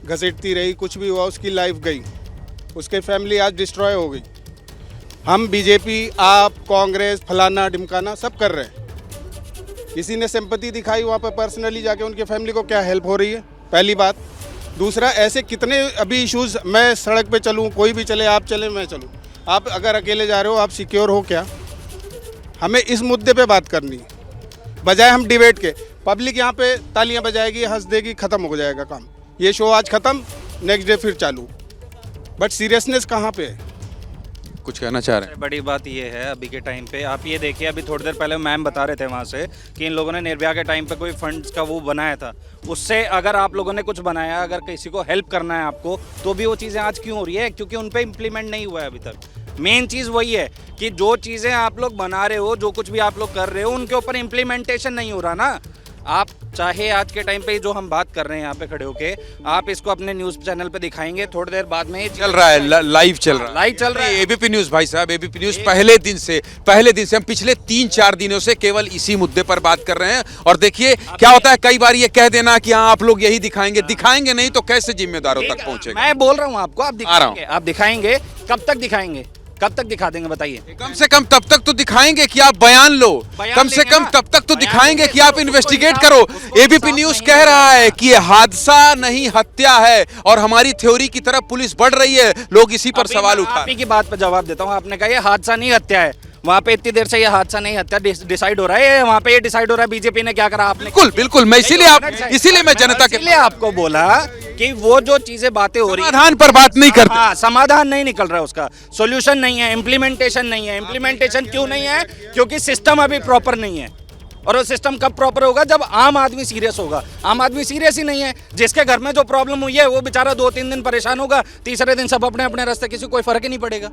घसीटती रही, कुछ भी हुआ, उसकी लाइफ गई, उसकी फैमिली आज डिस्ट्रॉय हो गई। हम बीजेपी, आप, कांग्रेस, फलाना ढिमकाना सब कर रहे हैं। किसी ने सिंपैथी दिखाई वहाँ पर पर्सनली जाके उनके फैमिली को क्या हेल्प हो रही है? पहली बात। दूसरा, ऐसे कितने अभी इश्यूज, मैं सड़क पे चलूँ, कोई भी चले, आप चले, मैं चलूँ, आप अगर अकेले जा रहे हो, आप सिक्योर हो क्या? हमें इस मुद्दे पे बात करनी है, बजाय हम डिबेट के। पब्लिक यहाँ पे तालियां बजाएगी, हंस देगी, खत्म हो जाएगा काम। ये शो आज खत्म, नेक्स्ट डे फिर चालू। बट सीरियसनेस कहाँ पे है? कुछ कहना चाह रहे हैं? बड़ी बात ये है अभी के टाइम पे, आप ये देखिए, अभी थोड़ी देर पहले मैम बता रहे थे वहाँ से कि इन लोगों ने निर्भया के टाइम पे कोई फंड्स का वो बनाया था। उससे अगर आप लोगों ने कुछ बनाया, अगर किसी को हेल्प करना है आपको, तो भी वो चीज़ें आज क्यों हो रही है? क्योंकि उन पर इम्प्लीमेंट नहीं हुआ है अभी तक। मेन चीज़ वही है कि जो चीज़ें आप लोग बना रहे हो, जो कुछ भी आप लोग कर रहे हो, उनके ऊपर इम्प्लीमेंटेशन नहीं हो रहा ना। आप चाहे आज के टाइम पे जो हम बात कर रहे हैं यहाँ पे खड़े होके, आप इसको अपने न्यूज़ चैनल पे दिखाएंगे, थोड़ी देर बाद में चल रहा है, लाइव चल रहा है एबीपी न्यूज़। भाई साहब, एबीपी न्यूज़ पहले दिन से हम पिछले 3-4 दिनों से केवल इसी मुद्दे पर बात कर रहे हैं। और देखिए क्या होता है, कई बार ये कह देना कि हाँ आप लोग यही दिखाएंगे नहीं तो कैसे जिम्मेदारों तक पहुंचेगा? मैं बोल रहा हूँ आपको, आप दिखाएंगे। कब तक दिखाएंगे? कब तक दिखा देंगे बताइए? कम से कम तब तक तो दिखाएंगे कि आप बयान लो, कम से कम तब तक तो दिखाएंगे कि आप इन्वेस्टिगेट करो। एबीपी न्यूज़ कह रहा है कि ये हादसा नहीं हत्या है और हमारी थ्योरी की तरफ पुलिस बढ़ रही है। लोग इसी पर सवाल उठा। आप ही की बात पर जवाब देता हूँ। आपने कहा ये हादसा नहीं हत्या है, वहाँ पे इतनी देर से ये हादसा नहीं हत्या डिसाइड हो रहा है, वहाँ पे ये डिसाइड हो रहा है बीजेपी ने क्या करा। आपने बिल्कुल मैं इसीलिए मैं जनता के लिए आपको बोला कि वो जो चीजें बातें हो रही है, समाधान पर बात नहीं करते। हाँ, समाधान नहीं निकल रहा है, उसका सॉल्यूशन नहीं है, इम्प्लीमेंटेशन नहीं है। इम्प्लीमेंटेशन क्यों नहीं है? क्योंकि सिस्टम अभी प्रॉपर नहीं है। और वो सिस्टम कब प्रॉपर होगा? जब आम आदमी सीरियस होगा। आम आदमी सीरियस ही नहीं है। जिसके घर में जो प्रॉब्लम हुई है वो बेचारा 2-3 दिन परेशान होगा, तीसरे दिन सब अपने अपने रास्ते, किसी को कोई फर्क ही नहीं पड़ेगा।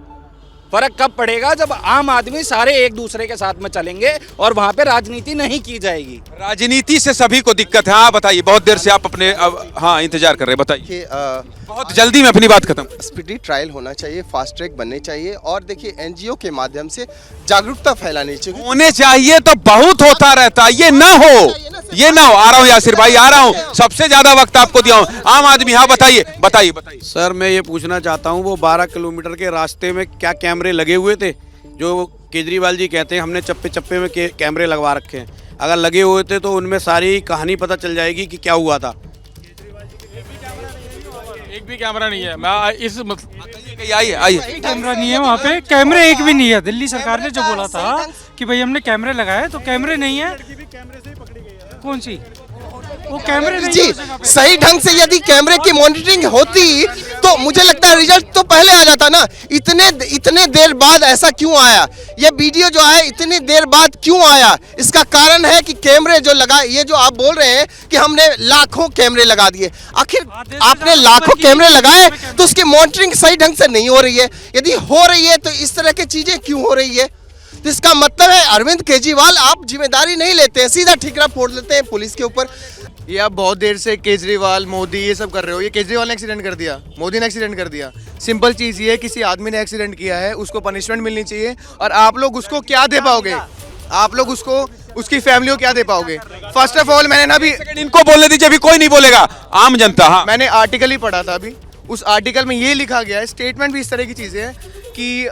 फर्क कब पड़ेगा? जब आम आदमी सारे एक दूसरे के साथ में चलेंगे और वहाँ पे राजनीति नहीं की जाएगी। राजनीति से सभी को दिक्कत है। हाँ बताइए, बहुत देर से आप अपने इंतजार कर रहे हैं, बताइए। बहुत जल्दी में अपनी बात खत्म। स्पीडी ट्रायल होना चाहिए, फास्ट ट्रैक बनने चाहिए, और देखिए एनजीओ के माध्यम से जागरूकता फैलानी चाहिए। होने चाहिए तो बहुत होता रहता है, ये ना हो। आ रहा हूँ यासिर भाई, आ रहा हूँ। सबसे ज्यादा वक्त आपको दिया हूँ। आम आदमी, हाँ बताइए। सर मैं ये पूछना चाहता हूँ, वो 12 किलोमीटर के रास्ते में क्या कैमरे लगे हुए थे? जो केजरीवाल जी कहते हैं हमने चप्पे चप्पे में कैमरे लगवा रखे हैं, अगर लगे हुए थे तो उनमें सारी कहानी पता चल जाएगी कि क्या हुआ था। एक भी कैमरा नहीं है। मैं इस आइए कैमरा नहीं है वहाँ पे, कैमरे एक भी नहीं है। दिल्ली सरकार ने जो बोला था कि भाई हमने कैमरे लगाए, तो कैमरे नहीं है। कौन सी? वो कैमरे नहीं जी हो सका पे। सही ढंग से यदि कैमरे की मॉनिटरिंग होती तो मुझे लगता है रिजल्ट तो पहले आ जाता ना। इतने देर बाद ऐसा क्यों आया? ये वीडियो जो है इतनी देर बाद क्यों आया? इसका कारण है कि कैमरे जो लगा, ये जो आप बोल रहे हैं कि हमने लाखों कैमरे लगा दिए, आखिर आपने लाखों कैमरे लगाए तो उसकी मॉनिटरिंग सही ढंग से नहीं हो रही है। यदि हो रही है तो इस तरह की चीजें क्यों हो रही है? तो इसका मतलब है अरविंद केजरीवाल आप जिम्मेदारी नहीं लेते हैं, सीधा ठिकरा फोड़ देते हैं पुलिस के ऊपर। ये आप बहुत देर से केजरीवाल मोदी ये सब कर रहे हो। ये केजरीवाल ने एक्सीडेंट कर दिया, मोदी ने एक्सीडेंट कर दिया। सिंपल चीज़ ये है, किसी आदमी ने एक्सीडेंट किया है, उसको पनिशमेंट मिलनी चाहिए। और आप लोग उसको क्या दे पाओगे? आप लोग उसको, उसकी फैमिली को क्या दे पाओगे? फर्स्ट ऑफ ऑल मैंने ना अभी इनको बोलने दीजिए, अभी कोई नहीं बोलेगा, आम जनता। हाँ, मैंने आर्टिकल ही पढ़ा था अभी, उस आर्टिकल में ये लिखा गया है, स्टेटमेंट भी इस तरह की चीज़ें हैं कि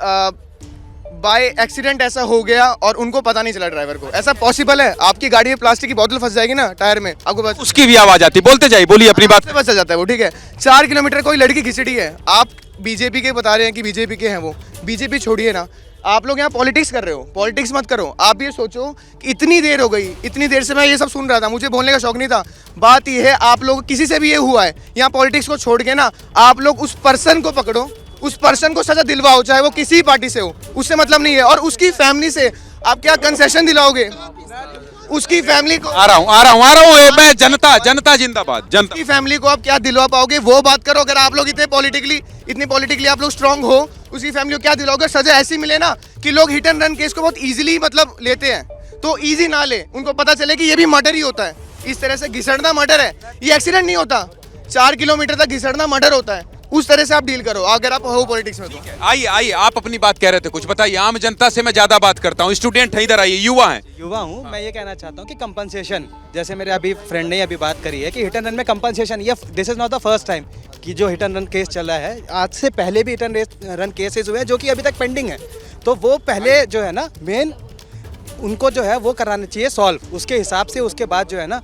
बाय एक्सीडेंट ऐसा हो गया और उनको पता नहीं चला ड्राइवर को। ऐसा पॉसिबल है? आपकी गाड़ी में प्लास्टिक की बोतल फंस जाएगी ना टायर में, आपको बस उसकी भी आवाज आती। बोलते जाइए, बोलिए अपनी बात। से बचा जाता है वो, ठीक है। 4 किलोमीटर कोई लड़की घिसटी है, आप बीजेपी के बता रहे हैं कि बीजेपी के हैं वो। बीजेपी छोड़िए ना, आप लोग यहाँ पॉलिटिक्स कर रहे हो। पॉलिटिक्स मत करो। आप ये सोचो कि इतनी देर हो गई, इतनी देर से मैं ये सब सुन रहा था, मुझे बोलने का शौक नहीं था। बात ये है, आप लोग किसी से भी ये हुआ है, यहाँ पॉलिटिक्स को छोड़ के ना आप लोग उस पर्सन को पकड़ो, उस पर्सन को सजा दिलवाओ, चाहे वो किसी पार्टी से हो, उससे मतलब नहीं है। और उसकी फैमिली से आप क्या कंसेशन दिलाओगे? उसकी फैमिली को आ रहा हूँ मैं, जनता जिंदाबाद। जनता की फैमिली को आप क्या दिलवा पाओगे, वो बात करो। अगर आप लोग इतने पॉलिटिकली आप लोग स्ट्रांग हो, उसकी फैमिली को क्या दिलाओगे? सजा ऐसी मिले ना कि लोग हिट एंड रन केस को बहुत इजीली मतलब लेते हैं, तो इजी ना ले, उनको पता चले कि ये भी मर्डर ही होता है। इस तरह से घिसड़ना मर्डर है, ये एक्सीडेंट नहीं होता। 4 किलोमीटर तक घिसड़ना मर्डर होता है। उस तरह से आप डील करो अगर आप हो पॉलिटिक्स में। तो आइए, आप अपनी बात कह रहे थे, कुछ बताइए। आम जनता से मैं ज्यादा बात करता हूँ, स्टूडेंट है, इधर आइए, युवा हैं। युवा हूँ मैं, ये कहना चाहता हूँ कि कंपनसेशन, जैसे मेरे अभी फ्रेंड ने अभी बात करी है कि हिट एंड रन में कंपनसेशन, ये this is not the first time कि जो हिट एंड रन केस चला है। आज से पहले भी हिट एंड रन केसेस हुए हैं जो कि अभी तक पेंडिंग है। तो वो पहले जो है ना मेन उनको जो है वो कराना चाहिए सॉल्व, उसके हिसाब से उसके बाद जो है ना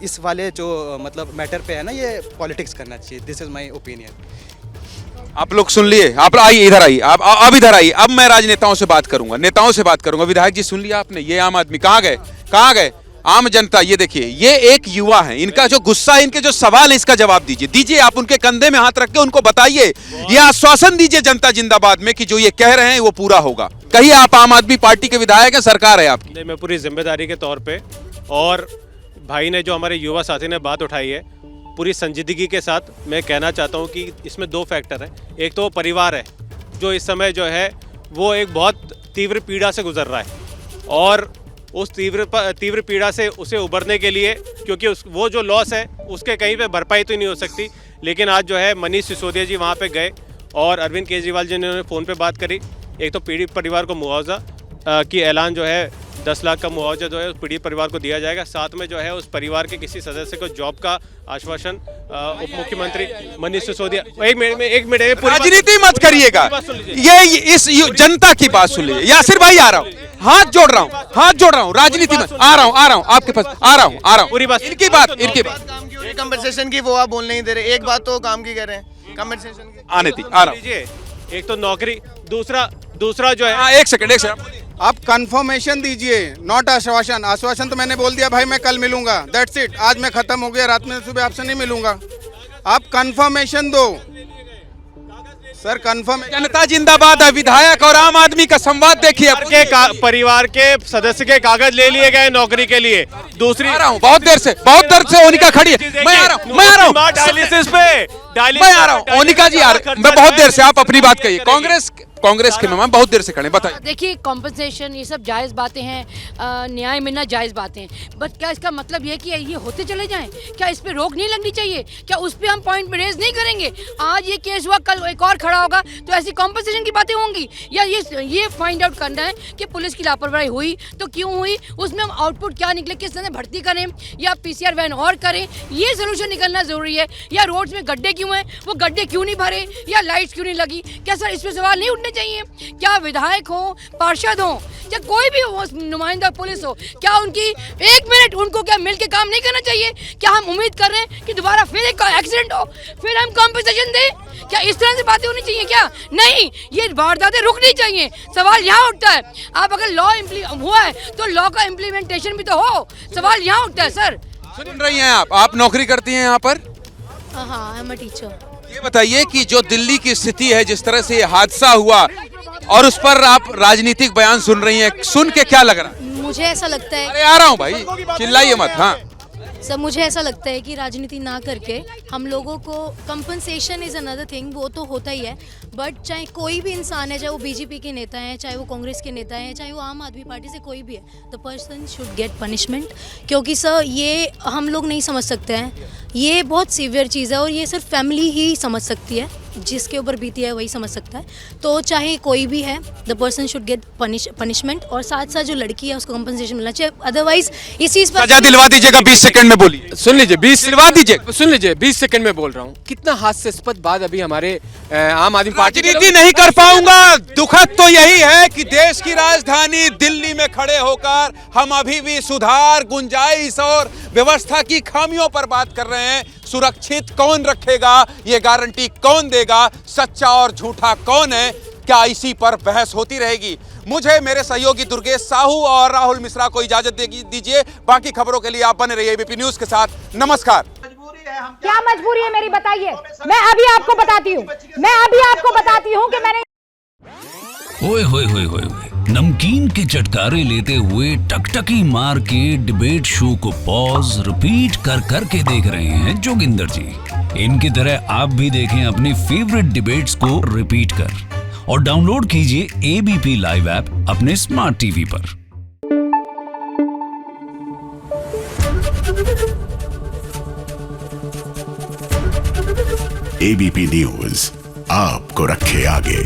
इस वाले जो मतलब मैटर पे है ना ये पॉलिटिक्स करना चाहिए। This is my opinion. आप लोग सुन लिए, आप आइए, इधर आइए, आप अब इधर आइए। अब मैं राजनेताओं से बात करूंगा, नेताओं से बात करूंगा। विधायक जी सुन लिया आपने, ये आम आदमी कहाँ गए? आम जनता, ये देखिए, ये एक युवा है, इनका जो गुस्सा है, इनके जो सवाल है, इसका जवाब दीजिए। आप उनके कंधे में हाथ रख के उनको बताइए, ये आश्वासन दीजिए जनता जिंदाबाद में कि जो ये कह रहे हैं वो पूरा होगा। कहिए, आप आम आदमी पार्टी के विधायक हैं, सरकार है आपकी। नहीं, मैं पूरी जिम्मेदारी के तौर पे, और भाई ने जो हमारे युवा साथी ने बात उठाई है, पूरी संजीदगी के साथ मैं कहना चाहता हूँ कि इसमें 2 फैक्टर हैं। एक तो परिवार है जो इस समय जो है वो एक बहुत तीव्र पीड़ा से गुजर रहा है, और उस तीव्र पीड़ा से उसे उबरने के लिए, क्योंकि वो जो लॉस है उसके कहीं पे भरपाई तो नहीं हो सकती, लेकिन आज जो है मनीष सिसोदिया जी वहाँ पे गए और अरविंद केजरीवाल जी ने फ़ोन पे बात करी। एक तो पीड़ित परिवार को मुआवजा की ऐलान जो है 10 लाख का मुआवजा जो है उस पीड़ित परिवार को दिया जाएगा। साथ में जो है उस परिवार के किसी सदस्य को जॉब का आश्वासन उप मुख्यमंत्री मनीष सिसोदिया। एक मिनट राजनीति मत करिएगा, ये इस जनता की बात सुन लीजिए। यासिर भाई आ रहा हूँ, हाथ जोड़ रहा हूँ, राजनीति में आ रहा हूँ, आपके पास आ रहा हूँ। पूरी बात इनकी बात कंपनसेशन की वो आप बोल नहीं दे रहे, एक बात तो काम की कह रहे हैं कंपनसेशन की। आने दी, आ रहा हूँ। एक तो नौकरी, दूसरा जो है। एक सेकंड आप कंफर्मेशन दीजिए, नॉट आश्वासन। आश्वासन तो मैंने बोल दिया भाई मैं कल मिलूंगा, दैट्स इट। आज मैं खत्म हो गया, रात में सुबह आपसे नहीं मिलूंगा। आप कंफर्मेशन दो सर, कंफर्म। जनता जिंदाबाद है, विधायक और आम आदमी का संवाद देखिए। परिवार के सदस्य के कागज ले लिए गए नौकरी के लिए। दूसरी आ रहा हूँ, बहुत देर से ओनिका खड़ी है। मैं आ रहा हूँ डायलिसिस पे, मैं आ रहा हूँ। ओनिका जी मैं बहुत देर से, आप अपनी बात कहिए। कांग्रेस के मेहमान बहुत देर से खड़े, बताइए। देखिए, कॉम्पनसेशन ये सब जायज़ बातें हैं, न्याय मिलना जायज़ बातें हैं, बट क्या इसका मतलब ये है कि ये होते चले जाएं? क्या इस पे रोक नहीं लगनी चाहिए? क्या उस पे हम पॉइंट में रेज नहीं करेंगे? आज ये केस हुआ, कल एक और खड़ा होगा, तो ऐसी कॉम्पनसेशन की बातें होंगी? या ये फाइंड आउट करना है कि पुलिस की लापरवाही हुई तो क्यों हुई, उसमें हम आउटपुट क्या निकले, किस तरह भर्ती करें या PCR वैन और करें, ये सोल्यूशन निकलना जरूरी है। या रोड्स में गड्ढे क्यों हैं, वो गड्ढे क्यों नहीं भरे, या लाइट्स क्यों नहीं लगी? क्या सर इस पर सवाल नहीं उठने उठने चाहिए? क्या विधायक हो, पार्षद हो, या कोई भी हो, नुमाइंदा पुलिस हो, क्या उनकी 1 मिनट उनको क्या मिल के काम नहीं करना चाहिए? क्या हम उम्मीद कर रहे हैं कि दोबारा फिर एक एक्सीडेंट हो, फिर हम कॉम्पनसेशन दें? क्या इस तरह से बातें होनी चाहिए क्या? नहीं, ये वारदातें रुकनी चाहिए। सवाल यहाँ उठता है, आप अगर लॉ हुआ है तो लॉ का इम्प्लीमेंटेशन भी तो हो। सवाल यहाँ उठता है सर। सुन रही हैं आप नौकरी करती हैं यहाँ पर? हाँ, आई एम अ टीचर। ये बताइए कि जो दिल्ली की स्थिति है, जिस तरह से ये हादसा हुआ और उस पर आप राजनीतिक बयान सुन रही हैं, सुन के क्या लग रहा है? मुझे ऐसा लगता है, अरे आ रहा हूँ भाई, चिल्लाइए मत। हाँ सर, मुझे ऐसा लगता है कि राजनीति ना करके हम लोगों को कंपनसेशन इज़ अनदर थिंग, वो तो होता ही है, बट चाहे कोई भी इंसान है, चाहे वो बीजेपी के नेता हैं, चाहे वो कांग्रेस के नेता हैं, चाहे वो आम आदमी पार्टी से कोई भी है, the person should get punishment. क्योंकि सर ये हम लोग नहीं समझ सकते हैं, ये बहुत सीवियर चीज़ है और ये सिर्फ फैमिली ही समझ सकती है, जिसके ऊपर बीती है वही समझ सकता है। तो चाहे कोई भी है, the person should get punishment और साथ साथ जो लड़की है उसको कंपनसेशन मिलना चाहिए। अदरवाइज इस चीज़ पर सजा दिलवा दीजिएगा। 20 सेकंड में बोलिए। सुन लीजिए, 20 दिलवा दीजिए। सुन लीजिए, 20 सेकंड में बोल रहा हूँ। कितना हास्यास्पद बात अभी हमारे आम आदमी पार्टी राजनीति नहीं कर पाऊंगा। दुखद तो यही है कि देश की राजधानी दिल्ली में खड़े होकर हम अभी भी सुधार, गुंजाइश और व्यवस्था की खामियों पर बात कर रहे हैं। सुरक्षित कौन रखेगा, ये गारंटी कौन देगा, सच्चा और झूठा कौन है, क्या इसी पर बहस होती रहेगी? मुझे, मेरे सहयोगी दुर्गेश साहू और राहुल मिश्रा को इजाजत दीजिए। बाकी खबरों के लिए आप बने रहिए एबीपी न्यूज के साथ। नमस्कार। क्या मजबूरी है मेरी, बताइए। मैं अभी आपको बताती हूँ कि मैंने ओए होए होए होए, नमकीन के चटकारे लेते हुए टकटकी मार के डिबेट शो को पॉज रिपीट कर करके देख रहे हैं जोगिंदर जी। इनकी तरह आप भी देखें अपनी फेवरेट डिबेट्स को रिपीट कर और डाउनलोड कीजिए एबीपी लाइव ऐप अपने स्मार्ट टीवी पर। एबीपी न्यूज आपको रखे आगे।